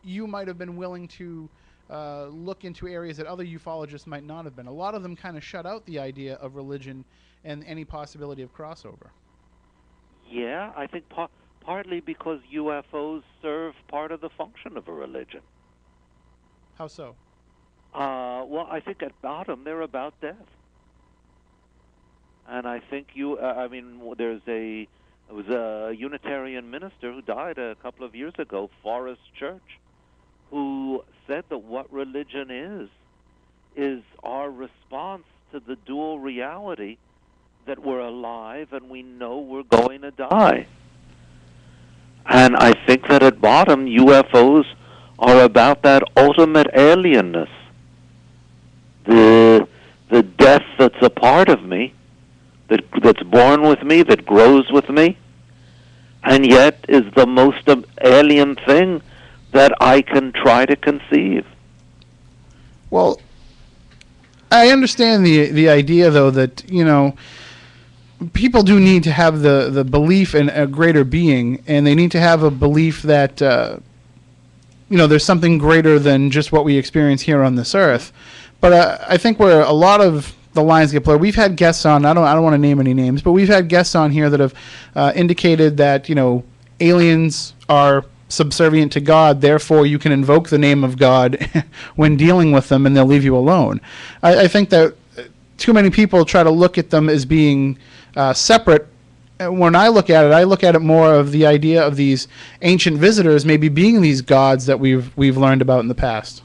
you might have been willing to look into areas that other ufologists might not have been. A lot of them kind of shut out the idea of religion and any possibility of crossover. Yeah, I think partly because UFOs serve part of the function of a religion. How so? Well, I think at bottom they're about death. And I think there was a Unitarian minister who died a couple of years ago, Forrest Church, who said that what religion is our response to the dual reality that we're alive and we know we're going to die. And I think that at bottom, UFOs are about that ultimate alienness, the death that's a part of me, that's born with me, that grows with me, and yet is the most alien thing that I can try to conceive. Well, I understand the idea, though, that, people do need to have the belief in a greater being, and they need to have a belief that, there's something greater than just what we experience here on this earth. But I think where a lot of the lines get blurred, we've had guests on, I don't want to name any names, but we've had guests on here that have indicated that, aliens are subservient to God, therefore you can invoke the name of God when dealing with them and they'll leave you alone. I think that too many people try to look at them as being separate. When I look at it more of the idea of these ancient visitors maybe being these gods that we've learned about in the past.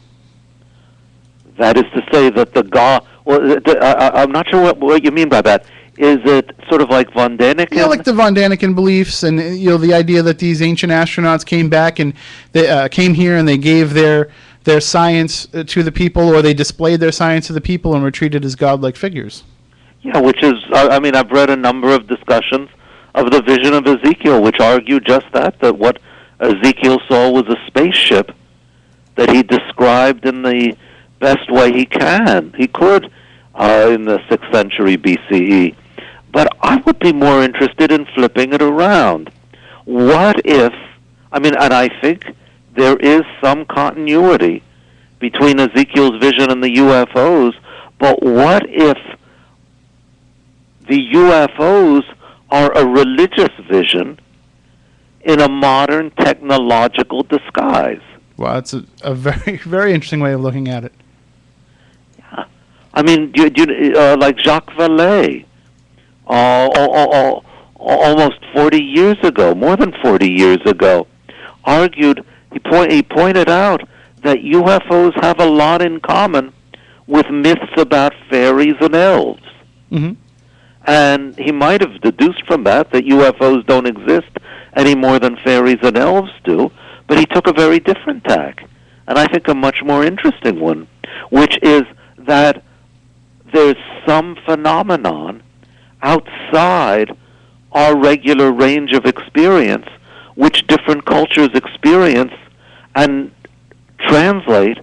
That is to say that the God, well, I'm not sure what you mean by that. Is it sort of like Von Däniken? Yeah, like the Von Däniken beliefs, and the idea that these ancient astronauts came back and they came here and they gave their science to the people, or they displayed their science to the people and were treated as godlike figures. Yeah, which is, I've read a number of discussions of the vision of Ezekiel, which argue just that what Ezekiel saw was a spaceship that he described in the best way he could in the 6th century BCE. But I would be more interested in flipping it around. What if, and I think there is some continuity between Ezekiel's vision and the UFOs, but what if the UFOs are a religious vision in a modern technological disguise? Wow, that's a very, very interesting way of looking at it. Yeah. Like Jacques Vallée, almost 40 years ago, more than 40 years ago, he pointed out that UFOs have a lot in common with myths about fairies and elves. Mm-hmm. And he might have deduced from that UFOs don't exist any more than fairies and elves do, but he took a very different tack, and I think a much more interesting one, which is that there's some phenomenon outside our regular range of experience, which different cultures experience and translate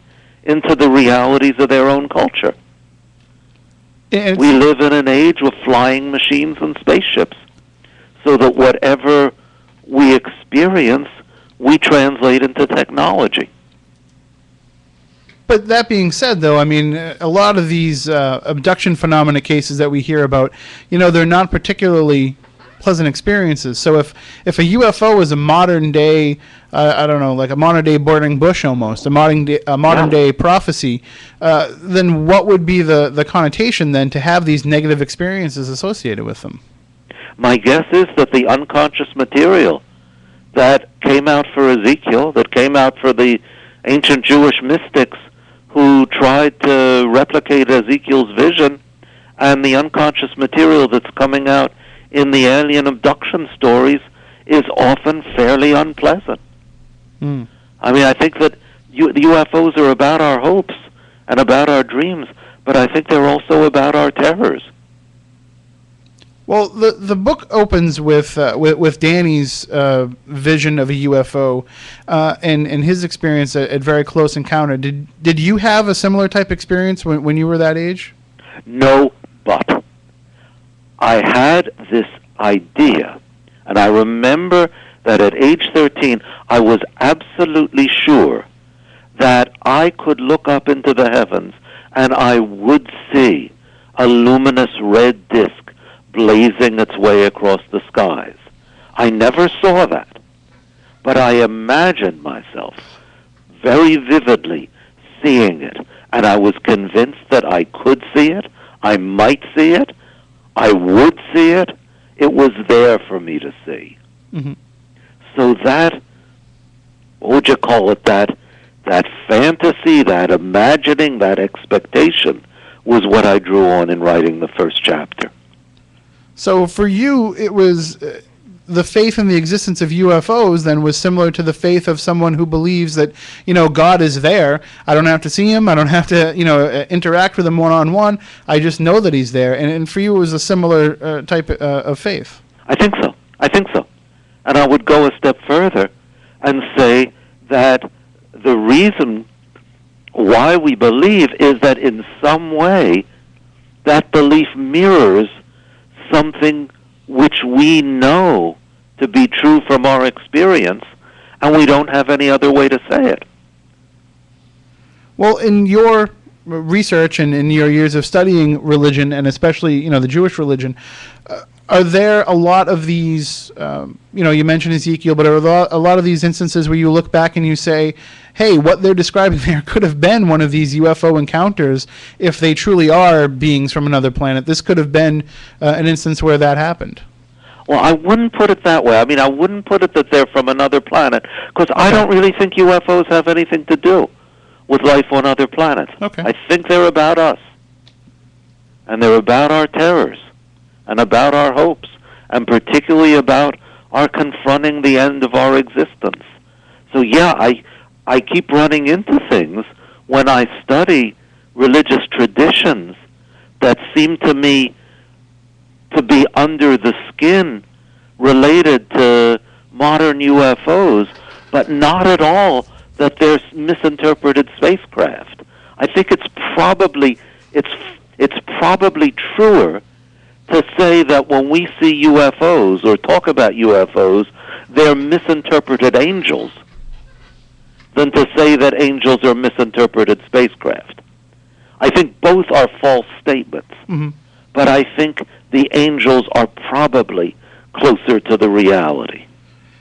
into the realities of their own culture. We live in an age with flying machines and spaceships, so that whatever we experience, we translate into technology. But that being said, though, a lot of these abduction phenomena cases that we hear about, they're not particularly pleasant experiences. So if a UFO is a modern day, like a modern day burning bush almost, a modern day prophecy, then what would be the connotation then to have these negative experiences associated with them? My guess is that the unconscious material that came out for Ezekiel, that came out for the ancient Jewish mystics who tried to replicate Ezekiel's vision, and the unconscious material that's coming out in the alien abduction stories is often fairly unpleasant. Mm. I think that the UFOs are about our hopes and about our dreams, but I think they're also about our terrors. Well, the book opens with Danny's vision of a UFO and his experience at Very Close Encounter. Did you have a similar type experience when you were that age? No, but I had this idea, and I remember that at age 13, I was absolutely sure that I could look up into the heavens and I would see a luminous red disk blazing its way across the skies. I never saw that, but I imagined myself very vividly seeing it, and I was convinced that I could see it, I might see it, I would see it. It was there for me to see. Mm-hmm. So that, what would you call it, that fantasy, that imagining, that expectation was what I drew on in writing the first chapter. So for you, it was the faith in the existence of UFOs then was similar to the faith of someone who believes that, God is there. I don't have to see him. I don't have to, interact with him one-on-one. I just know that he's there. And for you, it was a similar type of faith. I think so. And I would go a step further and say that the reason why we believe is that in some way that belief mirrors something which we know to be true from our experience, and we don't have any other way to say it. Well, in your research and in your years of studying religion, and especially, the Jewish religion, are there a lot of these, you mentioned Ezekiel, but are a lot of these instances where you look back and you say, hey, what they're describing there could have been one of these UFO encounters if they truly are beings from another planet? This could have been an instance where that happened. Well, I wouldn't put it that way. I mean, I wouldn't put it that they're from another planet, because I don't really think UFOs have anything to do with life on other planets. Okay. I think they're about us, and they're about our terrors, and about our hopes, and particularly about our confronting the end of our existence. So yeah, I keep running into things when I study religious traditions that seem to me to be under the skin related to modern UFOs, but not at all that they're misinterpreted spacecraft. I think it's probably truer to say that when we see UFOs or talk about UFOs, they're misinterpreted angels, than to say that angels are misinterpreted spacecraft. I think both are false statements, but I think the angels are probably closer to the reality.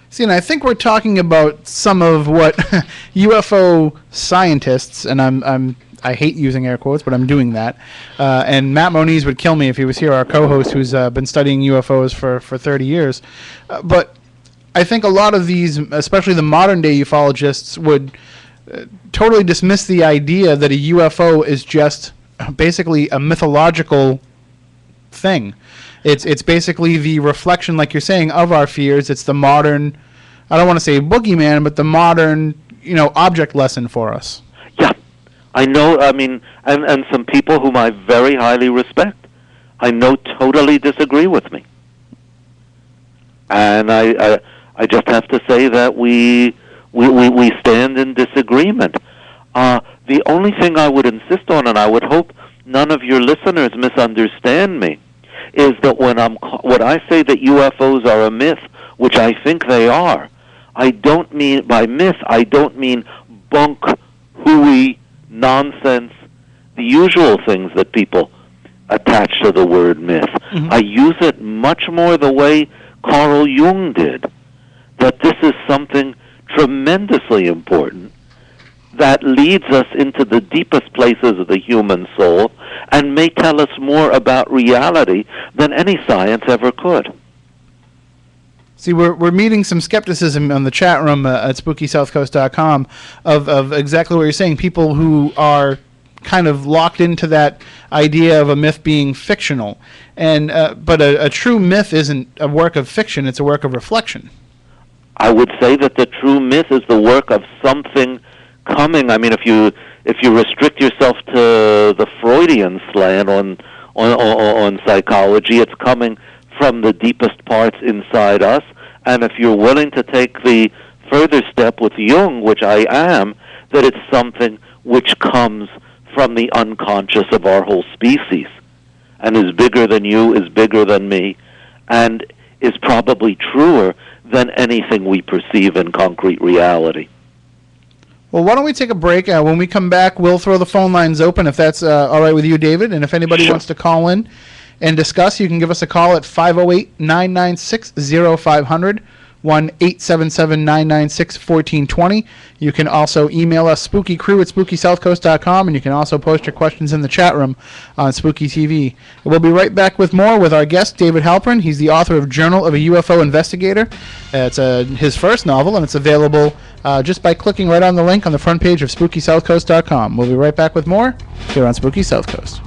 See, and I think we're talking about some of what UFO scientists, and I hate using air quotes, but I'm doing that. And Matt Moniz would kill me if he was here, our co-host, who's been studying UFOs for 30 years. But I think a lot of these, especially the modern-day ufologists, would totally dismiss the idea that a UFO is just basically a mythological thing. It's basically the reflection, like you're saying, of our fears. It's the modern, I don't want to say boogeyman, but the modern, object lesson for us. Yeah, I know. I mean, and some people whom I very highly respect, I know totally disagree with me, and I just have to say that we stand in disagreement. The only thing I would insist on, and I would hope none of your listeners misunderstand me, is that when I say that UFOs are a myth, which I think they are, I don't mean by myth, I don't mean bunk, hooey, nonsense, the usual things that people attach to the word myth. I use it much more the way Carl Jung did, that this is something tremendously important that leads us into the deepest places of the human soul and may tell us more about reality than any science ever could. See, we're meeting some skepticism on the chat room at SpookySouthcoast.com of exactly what you're saying. People who are kind of locked into that idea of a myth being fictional, and but a true myth isn't a work of fiction; it's a work of reflection. I would say that the true myth is the work of something coming. I mean, if you restrict yourself to the Freudian slant on psychology, it's coming from the deepest parts inside us. And if you're willing to take the further step with Jung, which I am, that it's something which comes from the unconscious of our whole species and is bigger than you, is bigger than me, and is probably truer than anything we perceive in concrete reality. Well, why don't we take a break? When we come back, we'll throw the phone lines open, if that's all right with you, David. And if anybody wants to call in and discuss, you can give us a call at 508-996-0500, 1-877-996-1420. You can also email us, spookycrew@spookysouthcoast.com, and you can also post your questions in the chat room on Spooky TV. We'll be right back with more with our guest, David Halperin. He's the author of Journal of a UFO Investigator. It's his first novel, and it's available just by clicking right on the link on the front page of SpookySouthcoast.com. We'll be right back with more here on Spooky South Coast.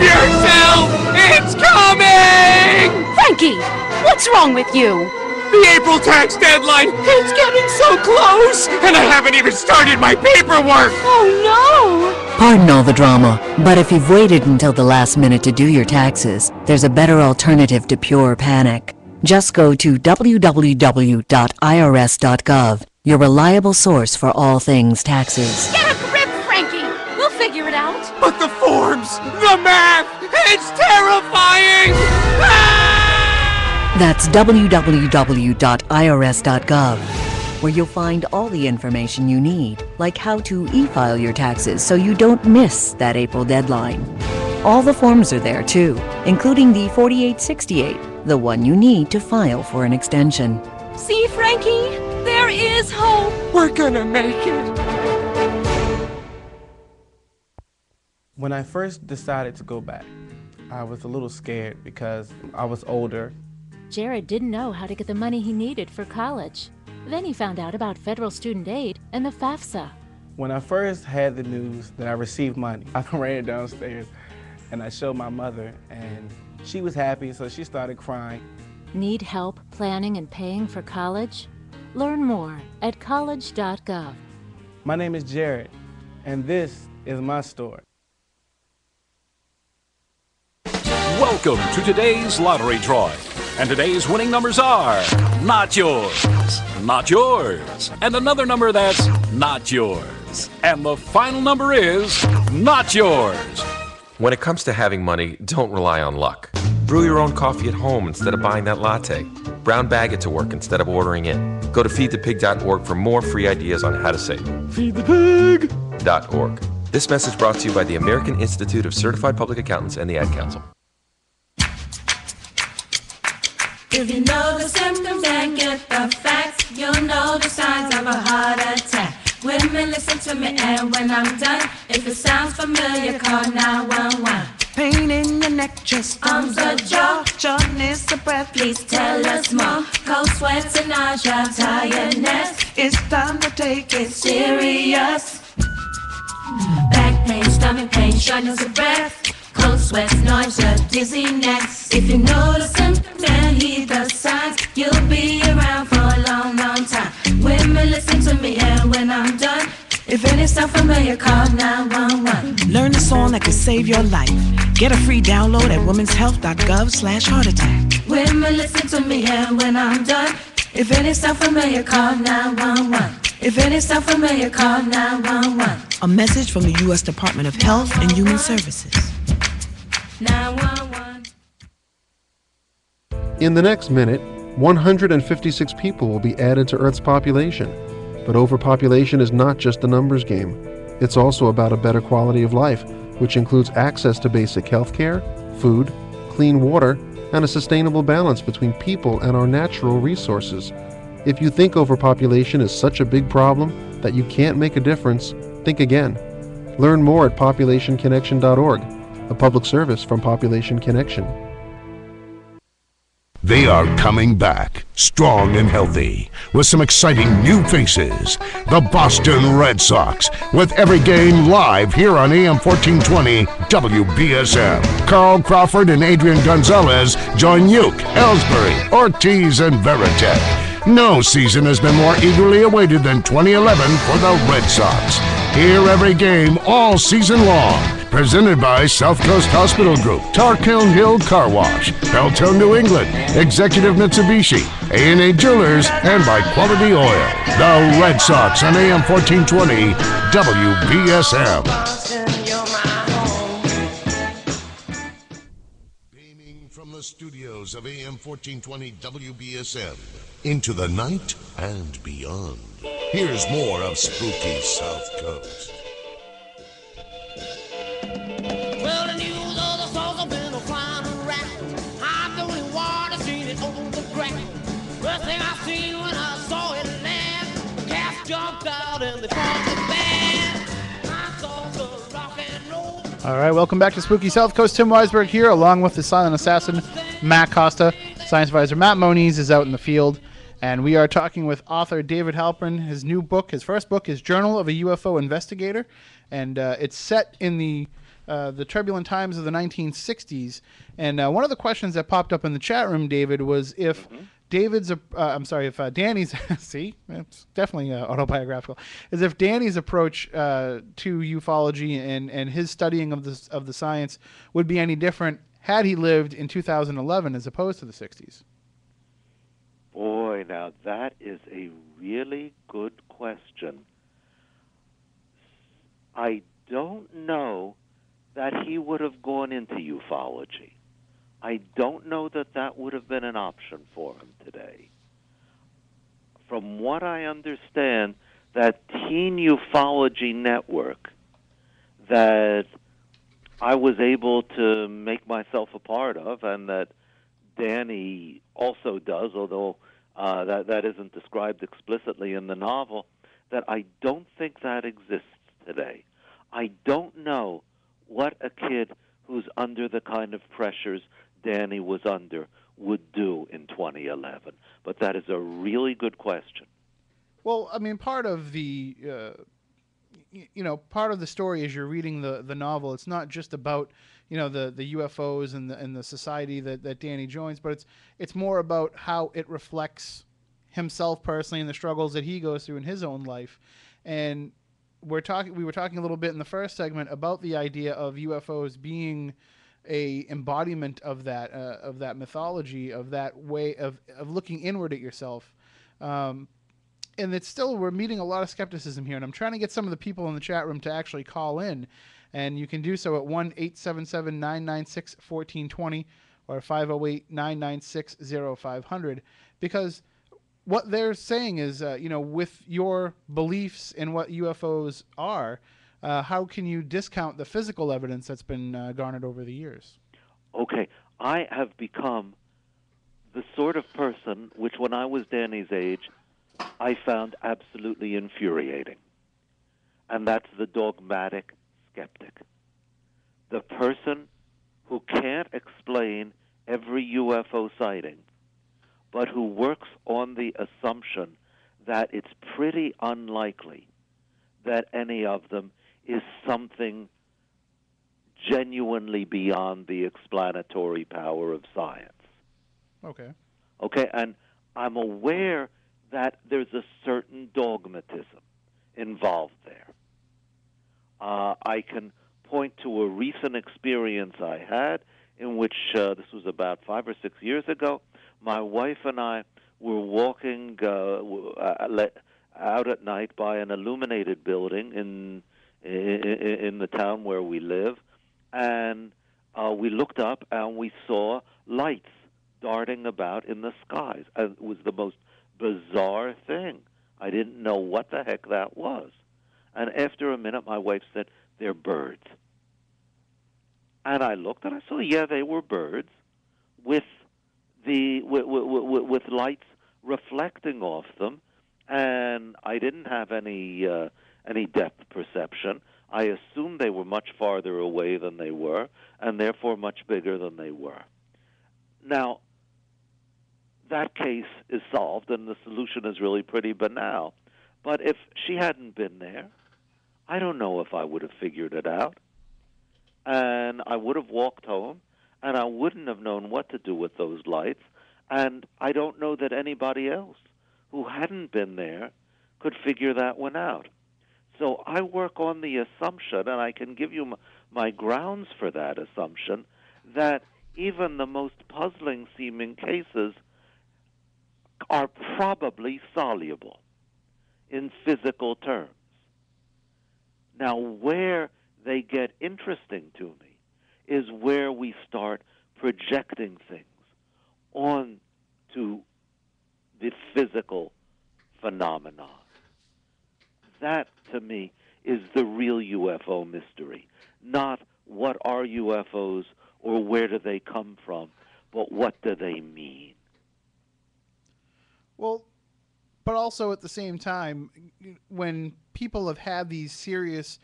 Yourself! It's coming! Frankie, what's wrong with you? The April tax deadline! It's getting so close! And I haven't even started my paperwork! Oh no! Pardon all the drama, but if you've waited until the last minute to do your taxes, there's a better alternative to pure panic. Just go to www.irs.gov, your reliable source for all things taxes. Get a grip, Frankie! We'll figure it out. But the forms! The math! It's terrifying! That's www.irs.gov, where you'll find all the information you need, like how to e-file your taxes so you don't miss that April deadline. All the forms are there too, including the 4868, the one you need to file for an extension. See, Frankie? There is hope. We're gonna make it. When I first decided to go back, I was a little scared because I was older. Jared didn't know how to get the money he needed for college. Then he found out about federal student aid and the FAFSA. When I first had the news that I received money, I ran downstairs and I showed my mother, and she was happy, so she started crying. Need help planning and paying for college? Learn more at college.gov. My name is Jared, and this is my story. Welcome to today's lottery drawing. And today's winning numbers are not yours, not yours, and another number that's not yours. And the final number is not yours. When it comes to having money, don't rely on luck. Brew your own coffee at home instead of buying that latte. Brown bag it to work instead of ordering it. Go to feedthepig.org for more free ideas on how to save. Feedthepig.org. This message brought to you by the American Institute of Certified Public Accountants and the Ad Council. If you know the symptoms and get the facts, you'll know the signs of a heart attack. Women, listen to me, and when I'm done, if it sounds familiar, call 911. Pain in your neck, chest, arms or jaw, shortness of breath. Please tell us more. Cold sweats and nausea, tiredness. It's time to take it serious. Back pain, stomach pain, shortness of breath. Cold sweats, nausea, dizziness. If you know the symptoms and heed the signs, you'll be around for a long, long time. Women, listen to me, and when I'm done, if any sound familiar, call 911. Learn a song that could save your life. Get a free download at womenshealth.gov/heart attack. Women, listen to me, and when I'm done, if any sound familiar, call 911. If any sound familiar, call 911. A message from the U.S. Department of Health and Human Services. 911. In the next minute, 156 people will be added to Earth's population. But overpopulation is not just a numbers game. It's also about a better quality of life, which includes access to basic health care, food, clean water, and a sustainable balance between people and our natural resources. If you think overpopulation is such a big problem that you can't make a difference, think again. Learn more at populationconnection.org, a public service from Population Connection. They are coming back, strong and healthy, with some exciting new faces. The Boston Red Sox, with every game live here on AM 1420 WBSM. Carl Crawford and Adrian Gonzalez join Uke, Ellsbury, Ortiz, and Veritek. No season has been more eagerly awaited than 2011 for the Red Sox. Hear every game all season long. Presented by Southcoast Hospital Group, Tarkiln Hill Car Wash, Belton, New England, Executive Mitsubishi, A&A Jewelers, and by Quality Oil. The Red Sox on AM 1420 WBSM. Beaming from the studios of AM 1420 WBSM into the night and beyond. Here's more of Spooky Southcoast. Well, the news of the songs have been flying around. I'm the only one that's seen it on the ground. First thing I seen when I saw it land, the cats jumped out and they formed the band. I saw the rock and roll. All right, welcome back to Spooky Southcoast. Tim Weisberg here, along with the silent assassin, Matt Costa. Science advisor Matt Moniz is out in the field, and we are talking with author David Halperin. His new book, his first book, is Journal of a UFO Investigator, and it's set in the turbulent times of the 1960s. And one of the questions that popped up in the chat room, David, was if Danny's see, it's definitely autobiographical. As if Danny's approach to ufology and his studying of the science would be any different had he lived in 2011 as opposed to the 60s. Boy, now that is a really good question. I don't know that he would have gone into ufology. I don't know that that would have been an option for him today. From what I understand, that teen ufology network that I was able to make myself a part of, and that Danny also does, although that isn't described explicitly in the novel, that I don't think that exists today. I don't know what a kid who's under the kind of pressures Danny was under would do in 2011. But that is a really good question. Well, I mean, part of the part of the story as you're reading the novel, it's not just about the UFOs and the society that Danny joins, but it's more about how it reflects himself personally and the struggles that he goes through in his own life. And we were talking a little bit in the first segment about the idea of UFOs being a embodiment of that mythology, of that way of looking inward at yourself. And it's still, we're meeting a lot of skepticism here, and I'm trying to get some of the people in the chat room to actually call in, and you can do so at 1-877-996-1420 or 508-996-0500, because what they're saying is, with your beliefs in what UFOs are, how can you discount the physical evidence that's been garnered over the years? Okay, I have become the sort of person which, when I was Danny's age, I found absolutely infuriating. And that's the dogmatic skeptic. The person who can't explain every UFO sighting, but who works on the assumption that it's pretty unlikely that any of them is something genuinely beyond the explanatory power of science. Okay. Okay, and I'm aware that there's a certain dogmatism involved there. I can point to a recent experience I had in which, this was about 5 or 6 years ago, my wife and I were walking out at night by an illuminated building in the town where we live, and we looked up and we saw lights darting about in the skies. It was the most bizarre thing. I didn't know what the heck that was. And after a minute, my wife said, "They're birds." And I looked and I saw, yeah, they were birds with with lights reflecting off them, and I didn't have any depth perception. I assumed they were much farther away than they were, and therefore much bigger than they were. Now, that case is solved, and the solution is really pretty banal. But if she hadn't been there, I don't know if I would have figured it out. And I would have walked home, and I wouldn't have known what to do with those lights. And I don't know that anybody else who hadn't been there could figure that one out. So I work on the assumption, and I can give you my grounds for that assumption, that even the most puzzling seeming cases are probably soluble in physical terms. Now, where they get interesting to me is where we start projecting things onto the physical phenomenon. That, to me, is the real UFO mystery. Not what are UFOs or where do they come from, but what do they mean? Well, but also at the same time, when people have had these serious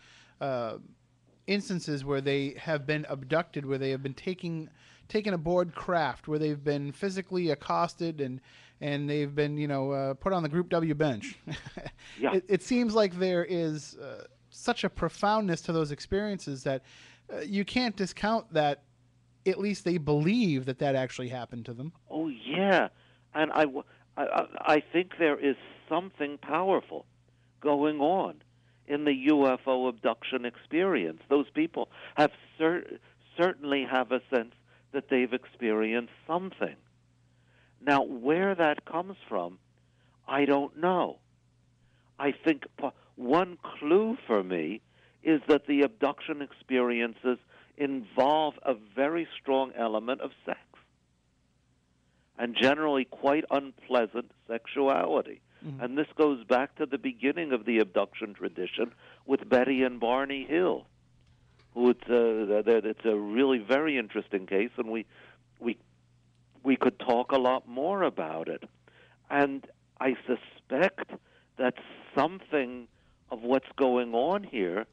instances where they have been abducted, where they have been taken aboard craft, where they've been physically accosted and they've been put on the Group W bench. Yeah. It seems like there is such a profoundness to those experiences that you can't discount that at least they believe that actually happened to them. Oh, yeah. And I think there is something powerful going on in the UFO abduction experience. Those people have certainly have a sense that they've experienced something. Now, where that comes from, I don't know. I think one clue for me is that the abduction experiences involve a very strong element of sex, and generally quite unpleasant sexuality. Mm-hmm. And this goes back to the beginning of the abduction tradition with Betty and Barney Hill, who it's a really very interesting case, and we could talk a lot more about it. And I suspect that something of what's going on here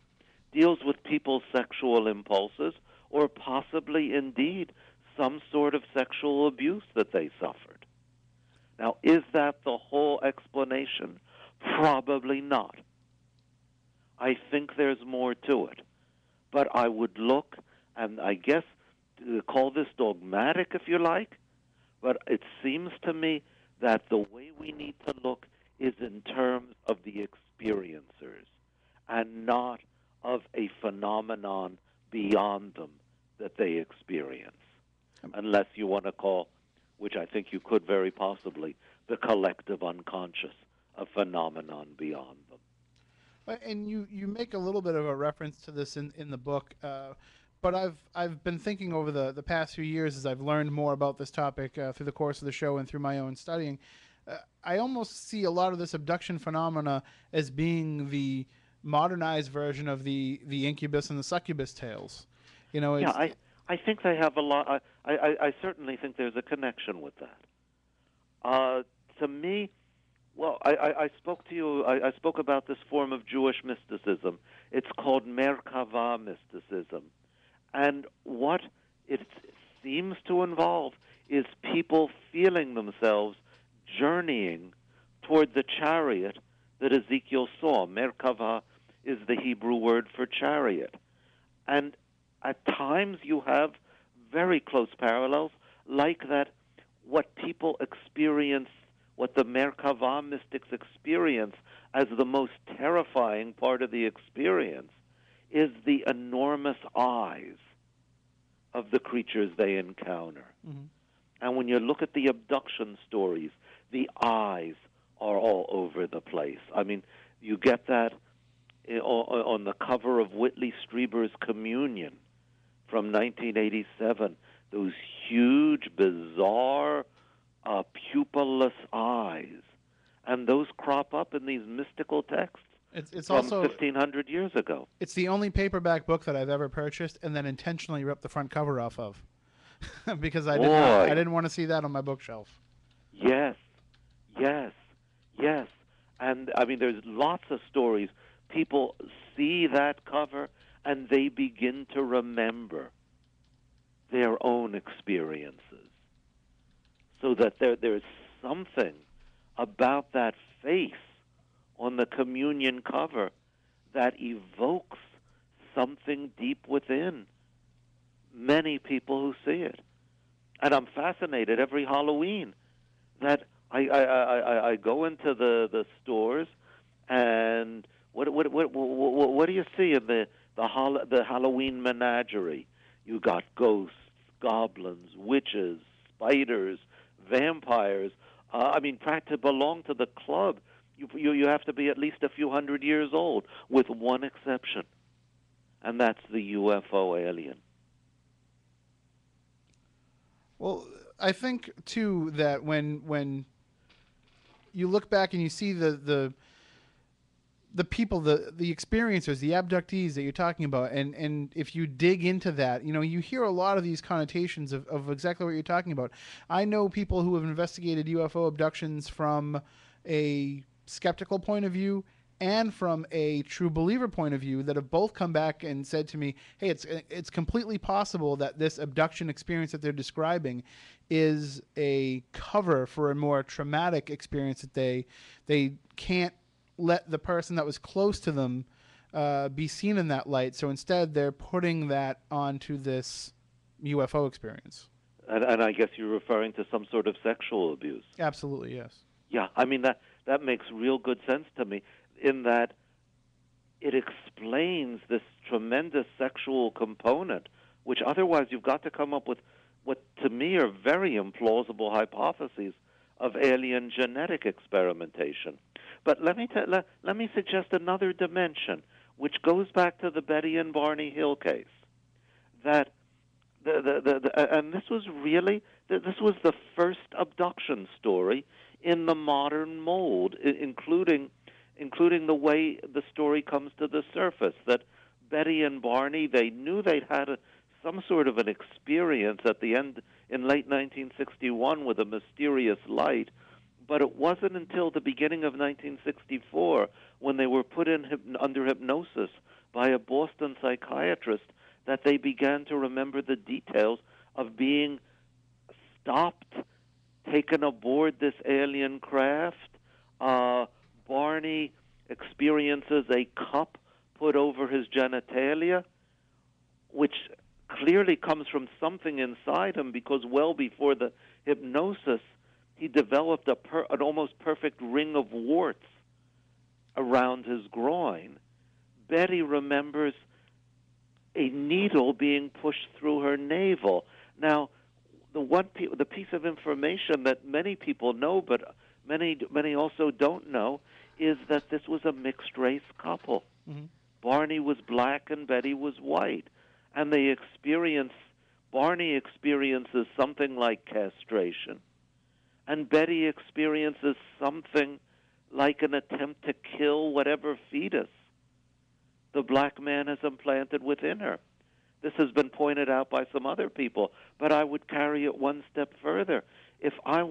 deals with people's sexual impulses, or possibly indeed some sort of sexual abuse that they suffered. Now, is that the whole explanation? Probably not. I think there's more to it. But I would look, and I guess call this dogmatic if you like, but it seems to me that the way we need to look is in terms of the experiencers and not of a phenomenon beyond them that they experience, unless you want to call, which I think you could very possibly, the collective unconscious a phenomenon beyond them. And you make a little bit of a reference to this in the book, but I've been thinking over the past few years as I've learned more about this topic through the course of the show and through my own studying. I almost see a lot of this abduction phenomena as being the modernized version of the incubus and the succubus tales. You know, yeah, I think they have a lot. I certainly think there's a connection with that. To me, well, I spoke to you. I spoke about this form of Jewish mysticism. It's called Merkava mysticism, and what it seems to involve is people feeling themselves journeying toward the chariot that Ezekiel saw. Merkava is the Hebrew word for chariot. And at times you have very close parallels, like that what people experience, what the Merkava mystics experience as the most terrifying part of the experience, is the enormous eyes of the creatures they encounter. Mm-hmm. And when you look at the abduction stories, the eyes are all over the place. I mean, you get that on the cover of Whitley Strieber's Communion from 1987, those huge, bizarre, pupilless eyes. And those crop up in these mystical texts it's from also 1,500 years ago. It's the only paperback book that I've ever purchased and then intentionally ripped the front cover off of because I didn't want to see that on my bookshelf. Yes. And, I mean, there's lots of stories. People see that cover and they begin to remember their own experiences. So that there's something about that face on the communion cover that evokes something deep within many people who see it. And I'm fascinated every Halloween that I go into the stores, and what do you see in the Halloween menagerie? You got ghosts, goblins, witches, spiders, vampires. I mean, to belong to the club, you have to be at least a few hundred years old, with one exception, and that's the UFO alien. Well, I think too that when you look back and you see the people, the experiencers, the abductees that you're talking about, and if you dig into that, you know, you hear a lot of these connotations of exactly what you're talking about. I know people who have investigated UFO abductions from a skeptical point of view and from a true believer point of view that have both come back and said to me, hey, it's completely possible that this abduction experience that they're describing is a cover for a more traumatic experience that they can't let the person that was close to them be seen in that light. So instead, they're putting that onto this UFO experience. And I guess you're referring to some sort of sexual abuse. Absolutely, yes. Yeah, I mean, that makes real good sense to me, in that it explains this tremendous sexual component, which otherwise you've got to come up with what to me are very implausible hypotheses of alien genetic experimentation. But let me suggest another dimension, which goes back to the Betty and Barney Hill case. That and this was the first abduction story in the modern mold, including the way the story comes to the surface. That Betty and Barney, they knew they'd had some sort of an experience at the end in late 1961 with a mysterious light, but it wasn't until the beginning of 1964, when they were put under hypnosis by a Boston psychiatrist, that they began to remember the details of being stopped, taken aboard this alien craft. Barney experiences a cup put over his genitalia, which clearly comes from something inside him, because well before the hypnosis, he developed an almost perfect ring of warts around his groin. Betty remembers a needle being pushed through her navel. Now, the piece of information that many people know, but many also don't know, is that this was a mixed-race couple. Mm-hmm. Barney was black and Betty was white, and Barney experiences something like castration, and Betty experiences something like an attempt to kill whatever fetus the black man has implanted within her. This has been pointed out by some other people, but I would carry it one step further. If I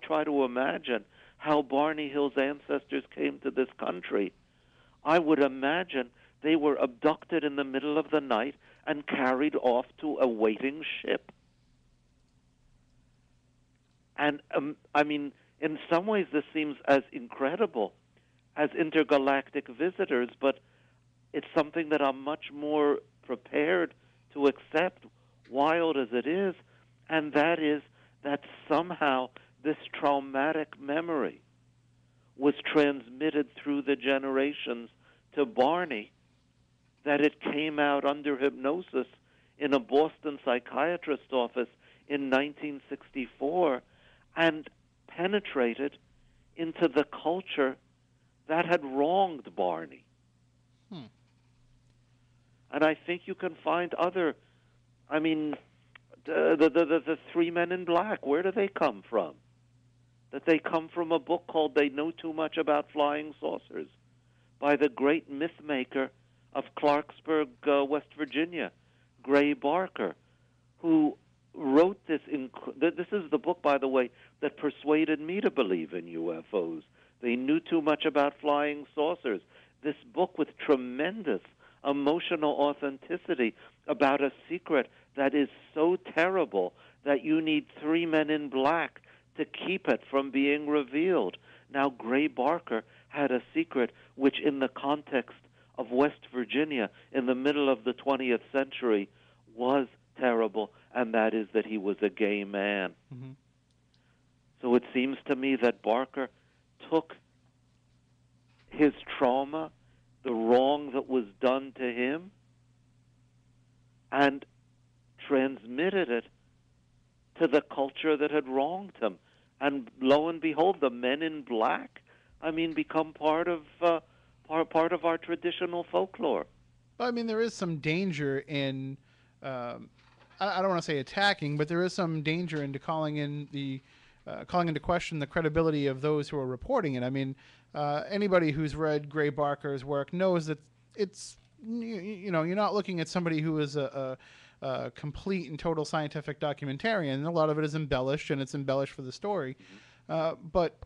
try to imagine how Barney Hill's ancestors came to this country, I would imagine they were abducted in the middle of the night and carried off to a waiting ship. And, I mean, in some ways this seems as incredible as intergalactic visitors, but it's something that I'm much more prepared to accept, wild as it is, and that is that somehow this traumatic memory was transmitted through the generations to Barney, that it came out under hypnosis in a Boston psychiatrist's office in 1964 and penetrated into the culture that had wronged Barney. And I think you can find other, I mean, the three men in black, where do they come from? That they come from a book called They Know Too Much About Flying Saucers by the great myth maker of Clarksburg, West Virginia, Gray Barker, who wrote this. This is the book, by the way, that persuaded me to believe in UFOs. They Knew Too Much About Flying Saucers. This book with tremendous emotional authenticity about a secret that is so terrible that you need three men in black to keep it from being revealed. Now, Gray Barker had a secret which, in the context of West Virginia in the middle of the 20th century, was terrible, and that is that he was a gay man. Mm-hmm. So it seems to me that Barker took his trauma, the wrong that was done to him, and transmitted it to the culture that had wronged him. And lo and behold, the men in black, I mean, become part of our traditional folklore. I mean, there is some danger in, I don't want to say attacking, but there is some danger into calling into question the credibility of those who are reporting it. I mean, anybody who's read Gray Barker's work knows that it's, you're not looking at somebody who is a complete and total scientific documentarian. A lot of it is embellished, and it's embellished for the story. But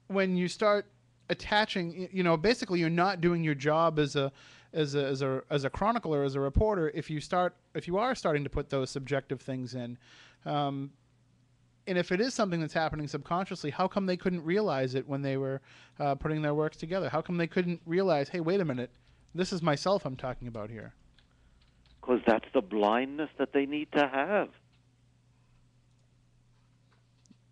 when you start attaching, basically you're not doing your job as a chronicler, as a reporter, if you are starting to put those subjective things in. And if it is something that's happening subconsciously, how come they couldn't realize it when they were putting their works together? How come they couldn't realize, hey, wait a minute, this is myself I'm talking about here? Because that's the blindness that they need to have.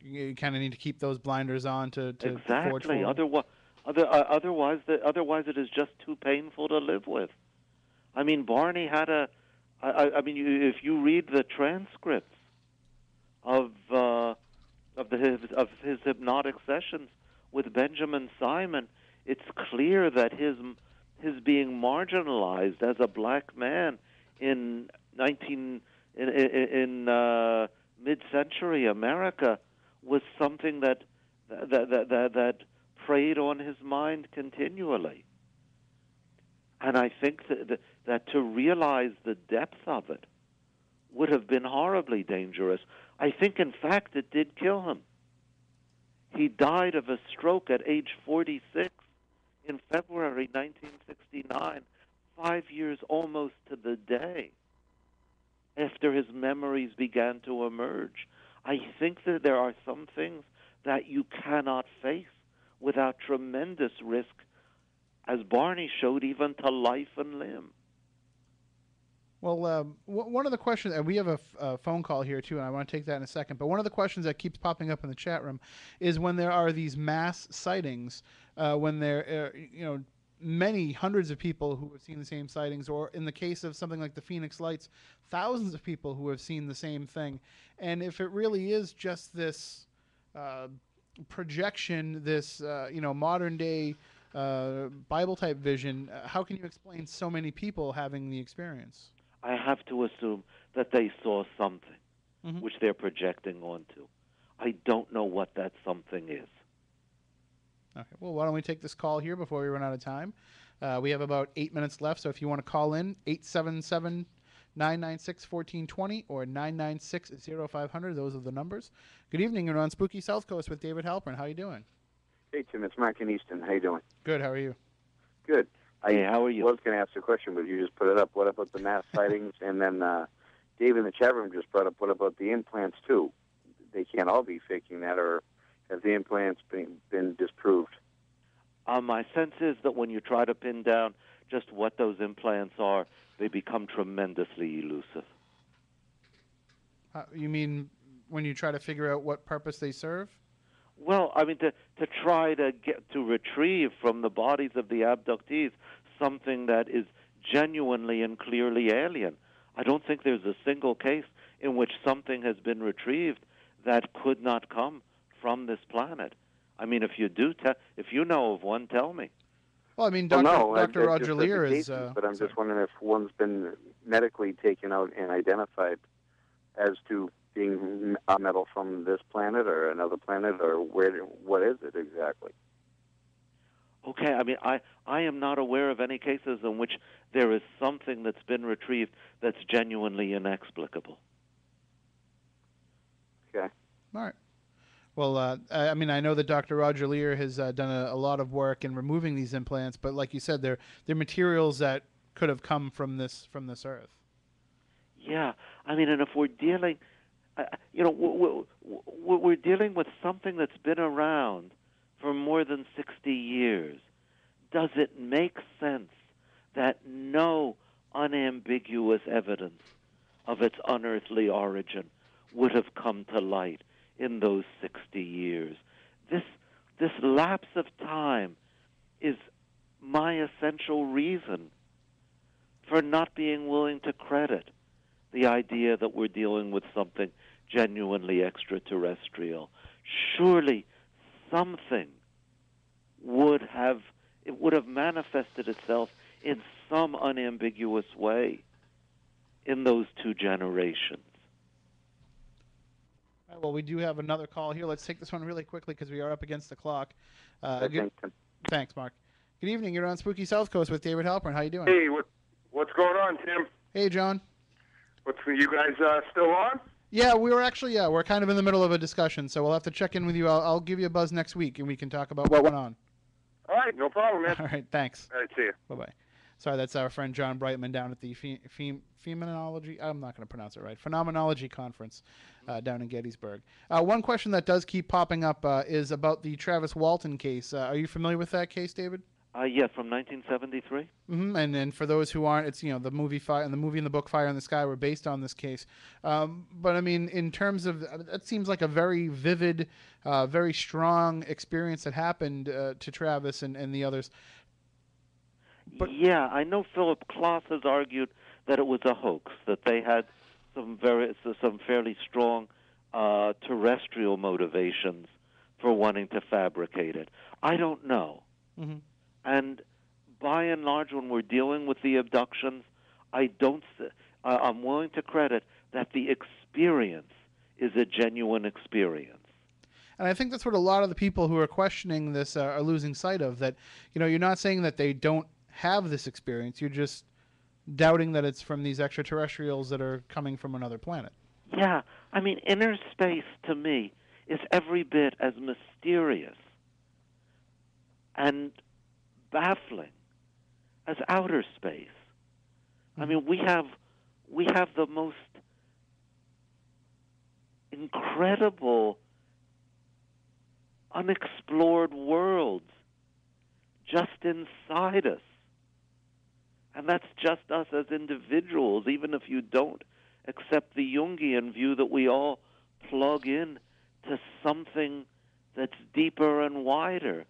you kind of need to keep those blinders on to forge Exactly. forward. Otherwise it is just too painful to live with. I mean, Barney had if you read the transcripts of his hypnotic sessions with Benjamin Simon, it's clear that his being marginalized as a black man in mid-century America was something that preyed on his mind continually. And I think that to realize the depth of it would have been horribly dangerous. I think, in fact, it did kill him. He died of a stroke at age 46 in February 1969, 5 years almost to the day after his memories began to emerge. I think that there are some things that you cannot face without tremendous risk, as Barney showed, even to life and limb. Well, one of the questions, and we have a phone call here too, and I want to take that in a second, but one of the questions that keeps popping up in the chat room is when there are these mass sightings, when there many hundreds of people who have seen the same sightings, or in the case of something like the Phoenix Lights, thousands of people who have seen the same thing. And if it really is just this projection, this modern day Bible type vision, how can you explain so many people having the experience? I have to assume that they saw something which they're projecting onto. I don't know what that something is. Okay, well, why don't we take this call here before we run out of time? We have about 8 minutes left, so if you want to call in, 877-996-1420 or 996-0500. Those are the numbers. Good evening. You're on Spooky South Coast with David Halperin. How are you doing? Hey, Tim. It's Mark in Easton. How you doing? Good. How are you? Good. Hey, how are you? I was going to ask a question, but you just put it up. What about the mass sightings? And then Dave in the chat room just brought up, what about the implants, too? They can't all be faking that, or have the implants been disproved? My sense is that when you try to pin down just what those implants are, they become tremendously elusive. You mean when you try to figure out what purpose they serve? Well, I mean, to try to retrieve from the bodies of the abductees something that is genuinely and clearly alien. I don't think there's a single case in which something has been retrieved that could not come from this planet. I mean, if you do, if you know of one, tell me. Well, I mean, Dr. Dr. Roger Lear is... but I'm just wondering if one's been medically taken out and identified as to being a metal from this planet or another planet, or what is it exactly? Okay, I mean, I am not aware of any cases in which there is something that's been retrieved that's genuinely inexplicable. Okay. All right. Well, I mean, I know that Dr. Roger Lear has done a lot of work in removing these implants, but like you said, they're materials that could have come from this Earth. Yeah, I mean, and if we're dealing, we're dealing with something that's been around for more than 60 years. Does it make sense that no unambiguous evidence of its unearthly origin would have come to light in those 60 years? This lapse of time is my essential reason for not being willing to credit the idea that we're dealing with something genuinely extraterrestrial. Surely something would have manifested itself in some unambiguous way in those two generations. All right, well, we do have another call here. Let's take this one really quickly because we are up against the clock. Thanks, Mark. Good evening. You're on Spooky South Coast with David Halperin. How you doing? Hey, what's going on, Tim? Hey, John. You guys still on? Yeah, we're kind of in the middle of a discussion, so we'll have to check in with you. I'll give you a buzz next week, and we can talk about what went on. All right, no problem, man. All right, thanks. All right, see you. Bye-bye. Sorry, that's our friend John Brightman down at the Phenomenology, I'm not going to pronounce it right, Phenomenology Conference down in Gettysburg. One question that does keep popping up is about the Travis Walton case. Are you familiar with that case, David? Yeah, from 1973. And then for those who aren't, it's the movie Fire and the book Fire in the Sky were based on this case. But I mean, in terms of that, seems like a very vivid, very strong experience that happened to Travis and the others. But yeah, I know Philip Klass has argued that it was a hoax, that they had some fairly strong terrestrial motivations for wanting to fabricate it. I don't know. And by and large, when we're dealing with the abductions, I'm willing to credit that the experience is a genuine experience. And I think that's what a lot of the people who are questioning this are losing sight of, that, you're not saying that they don't have this experience. You're just doubting that it's from these extraterrestrials that are coming from another planet. Yeah. I mean, inner space, to me, is every bit as mysterious and baffling as outer space. I mean, we have the most incredible unexplored worlds just inside us. And that's just us as individuals, even if you don't accept the Jungian view that we all plug in to something that's deeper and wider.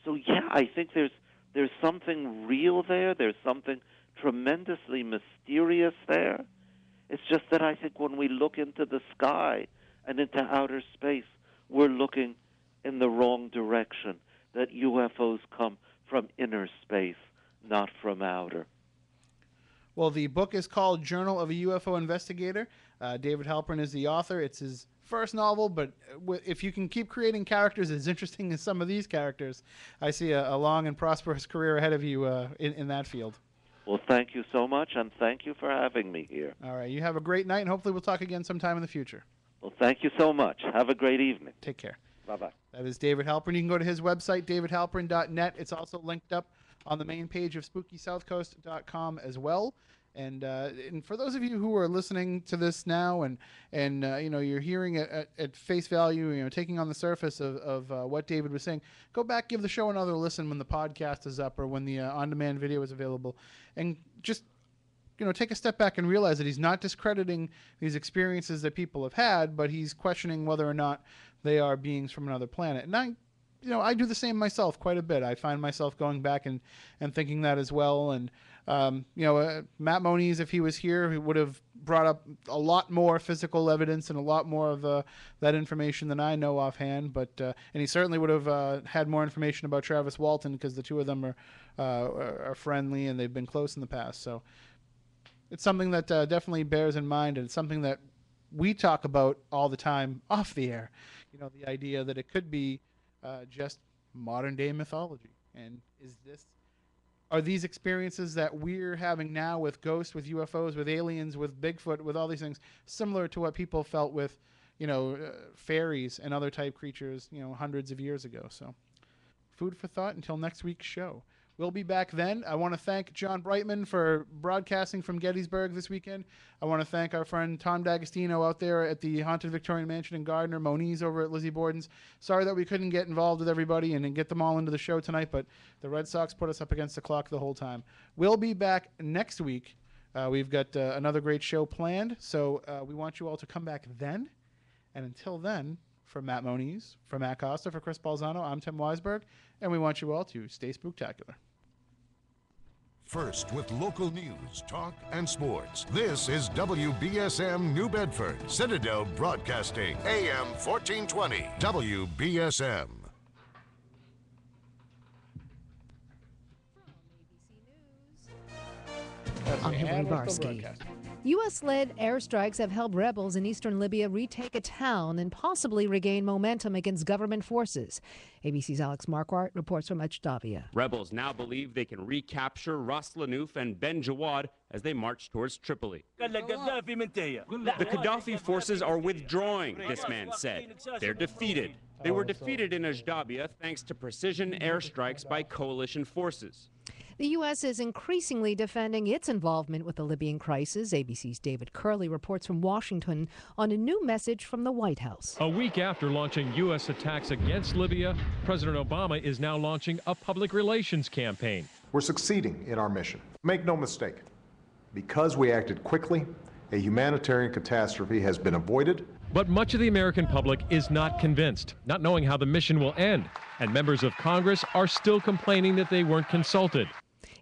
So yeah, I think there's something real there. There's something tremendously mysterious there. It's just that I think when we look into the sky and into outer space, we're looking in the wrong direction, that UFOs come from inner space, not from outer. Well, the book is called Journal of a UFO Investigator. David Halperin is the author. It's his first novel, but if you can keep creating characters as interesting as some of these characters, I see a long and prosperous career ahead of you in that field. Well, thank you so much, and thank you for having me here. All right. You have a great night, and hopefully we'll talk again sometime in the future. Well, thank you so much. Have a great evening. Take care. Bye-bye. That is David Halperin. You can go to his website, davidhalperin.net. It's also linked up on the main page of SpookySouthcoast.com as well. And for those of you who are listening to this now and you're hearing it at face value, taking on the surface of what David was saying, go back, give the show another listen when the podcast is up or when the on-demand video is available, and just take a step back and realize that he's not discrediting these experiences that people have had, but he's questioning whether or not they are beings from another planet. And I do the same myself quite a bit. I find myself going back and thinking that as well. And Matt Moniz, if he was here, he would have brought up a lot more physical evidence and a lot more of that information than I know offhand. But and he certainly would have had more information about Travis Walton, because the two of them are friendly and they've been close in the past. So it's something that definitely bears in mind, and it's something that we talk about all the time off the air. The idea that it could be just modern day mythology. And are these experiences that we're having now with ghosts, with UFOs, with aliens, with Bigfoot, with all these things, similar to what people felt with, fairies and other type creatures, hundreds of years ago? So food for thought until next week's show. We'll be back then. I want to thank John Brightman for broadcasting from Gettysburg this weekend. I want to thank our friend Tom D'Agostino out there at the Haunted Victorian Mansion in Gardner, Moniz over at Lizzie Borden's. Sorry that we couldn't get involved with everybody and get them all into the show tonight, but the Red Sox put us up against the clock the whole time. We'll be back next week. We've got another great show planned, so we want you all to come back then. And until then, for Matt Moniz, for Matt Costa, for Chris Balzano, I'm Tim Weisberg, and we want you all to stay spooktacular. First with local news, talk, and sports. This is WBSM New Bedford, Citadel Broadcasting, AM 1420, WBSM. I'm Hillary Barsky. U.S.-led airstrikes have helped rebels in eastern Libya retake a town and possibly regain momentum against government forces. ABC's Alex Marquardt reports from Ajdabiya. Rebels now believe they can recapture Ras Lanuf and Ben Jawad as they march towards Tripoli. The Gaddafi forces are withdrawing, this man said. They're defeated. They were defeated in Ajdabiya thanks to precision airstrikes by coalition forces. The U.S. is increasingly defending its involvement with the Libyan crisis. ABC's David Curley reports from Washington on a new message from the White House. A week after launching U.S. attacks against Libya, President Obama is now launching a public relations campaign. We're succeeding in our mission. Make no mistake, because we acted quickly, a humanitarian catastrophe has been avoided. But much of the American public is not convinced, not knowing how the mission will end. And members of Congress are still complaining that they weren't consulted.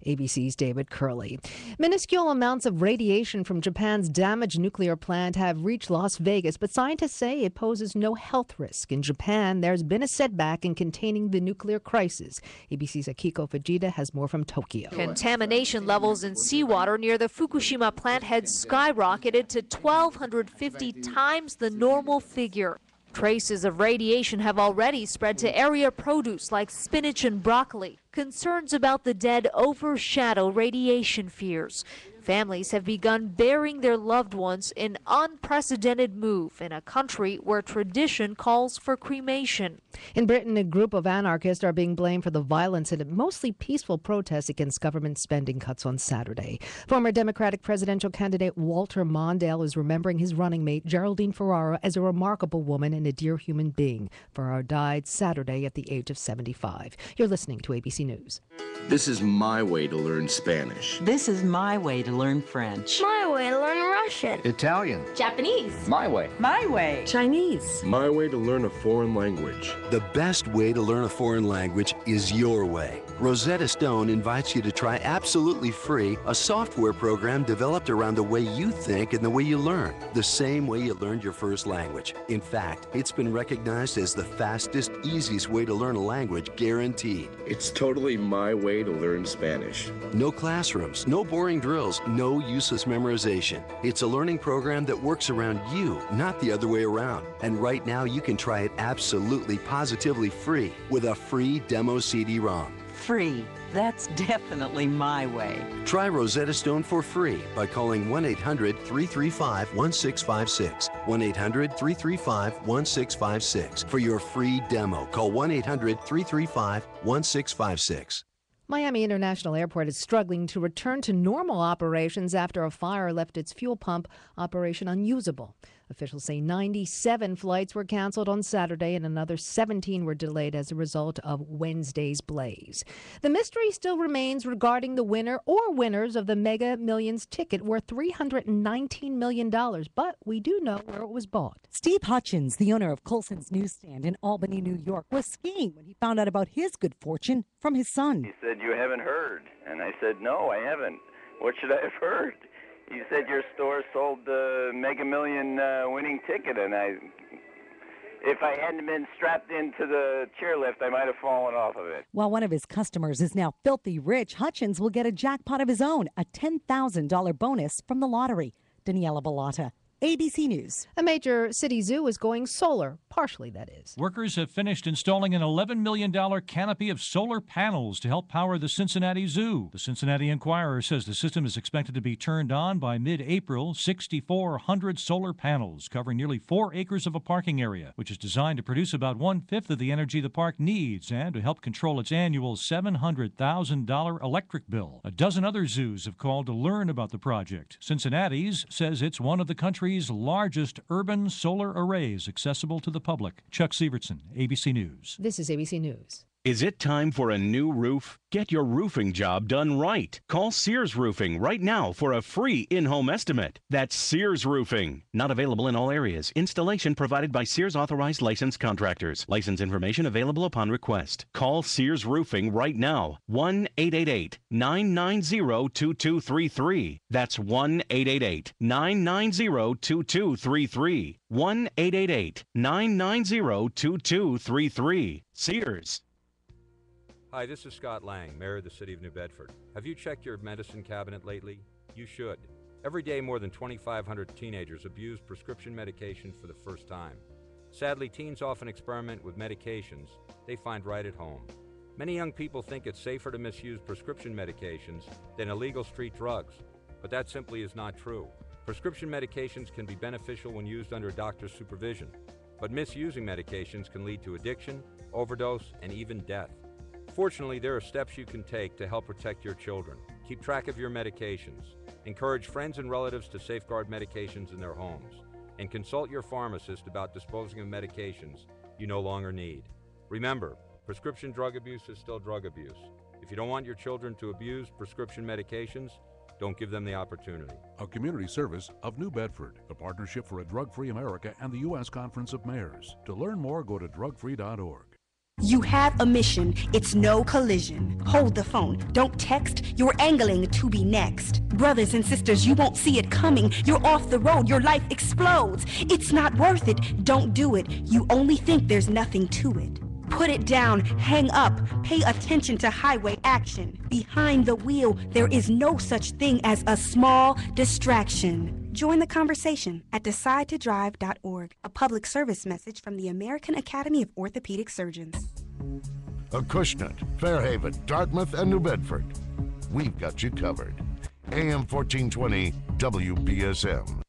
ABC's David Curley. Minuscule amounts of radiation from Japan's damaged nuclear plant have reached Las Vegas, but scientists say it poses no health risk. In Japan, there's been a setback in containing the nuclear crisis. ABC's Akiko Fujita has more from Tokyo. Contamination levels in seawater near the Fukushima plant had skyrocketed to 1,250 times the normal figure. Traces of radiation have already spread to area produce like spinach and broccoli. Concerns about the dead overshadow radiation fears. Families have begun burying their loved ones in unprecedented move in a country where tradition calls for cremation. In Britain, a group of anarchists are being blamed for the violence in a mostly peaceful protest against government spending cuts on Saturday. Former Democratic presidential candidate Walter Mondale is remembering his running mate Geraldine Ferraro as a remarkable woman and a dear human being. Ferraro died Saturday at the age of 75. You're listening to ABC News. This is my way to learn Spanish. This is my way to learn French. My way to learn Russian. Italian. Japanese. My way. My way. Chinese. My way to learn a foreign language. The best way to learn a foreign language is your way. Rosetta Stone invites you to try absolutely free a software program developed around the way you think and the way you learn, the same way you learned your first language. In fact, it's been recognized as the fastest, easiest way to learn a language, guaranteed. It's totally my way to learn Spanish. No classrooms, no boring drills, no useless memorization. It's a learning program that works around you, not the other way around. And right now you can try it absolutely, positively free with a free demo CD-ROM. Free. That's definitely my way. Try Rosetta Stone for free by calling 1-800-335-1656. 1-800-335-1656. For your free demo, call 1-800-335-1656. Miami International Airport is struggling to return to normal operations after a fire left its fuel pump operation unusable. Officials say 97 flights were canceled on Saturday and another 17 were delayed as a result of Wednesday's blaze. The mystery still remains regarding the winner or winners of the Mega Millions ticket worth $319 million, but we do know where it was bought. Steve Hutchins, the owner of Colson's Newsstand in Albany, New York, was skiing when he found out about his good fortune from his son. He said, "You haven't heard." And I said, "No, I haven't. What should I have heard?" He said, "Your store sold the Mega Million winning ticket," and if I hadn't been strapped into the chairlift, I might have fallen off of it. While one of his customers is now filthy rich, Hutchins will get a jackpot of his own, a $10,000 bonus from the lottery. Daniela Bellotta, ABC News. A major city zoo is going solar, partially that is. Workers have finished installing an $11 million canopy of solar panels to help power the Cincinnati Zoo. The Cincinnati Enquirer says the system is expected to be turned on by mid-April. 6,400 solar panels covering nearly 4 acres of a parking area, which is designed to produce about 1/5 of the energy the park needs and to help control its annual $700,000 electric bill. A dozen other zoos have called to learn about the project. Cincinnati's says it's one of the country's largest urban solar arrays accessible to the public. Chuck Sievertson, ABC News. This is ABC News. Is it time for a new roof? Get your roofing job done right. Call Sears Roofing right now for a free in-home estimate. That's Sears Roofing. Not available in all areas. Installation provided by Sears authorized licensed contractors. License information available upon request. Call Sears Roofing right now. 1-888-990-2233. That's 1-888-990-2233. 1-888-990-2233. Sears. Hi, this is Scott Lang, Mayor of the City of New Bedford. Have you checked your medicine cabinet lately? You should. Every day, more than 2,500 teenagers abuse prescription medication for the first time. Sadly, teens often experiment with medications they find right at home. Many young people think it's safer to misuse prescription medications than illegal street drugs, but that simply is not true. Prescription medications can be beneficial when used under a doctor's supervision, but misusing medications can lead to addiction, overdose, and even death. Fortunately, there are steps you can take to help protect your children. Keep track of your medications. Encourage friends and relatives to safeguard medications in their homes. And consult your pharmacist about disposing of medications you no longer need. Remember, prescription drug abuse is still drug abuse. If you don't want your children to abuse prescription medications, don't give them the opportunity. A community service of New Bedford, the Partnership for a Drug-Free America, and the U.S. Conference of Mayors. To learn more, go to drugfree.org. You have a mission. It's no collision. Hold the phone. Don't text. You're angling to be next. Brothers and sisters, you won't see it coming. You're off the road. Your life explodes. It's not worth it. Don't do it. You only think there's nothing to it. Put it down. Hang up. Pay attention to highway action. Behind the wheel, there is no such thing as a small distraction. Join the conversation at decidetodrive.org, a public service message from the American Academy of Orthopedic Surgeons. Acushnet, Fairhaven, Dartmouth, and New Bedford. We've got you covered. AM 1420 WBSM.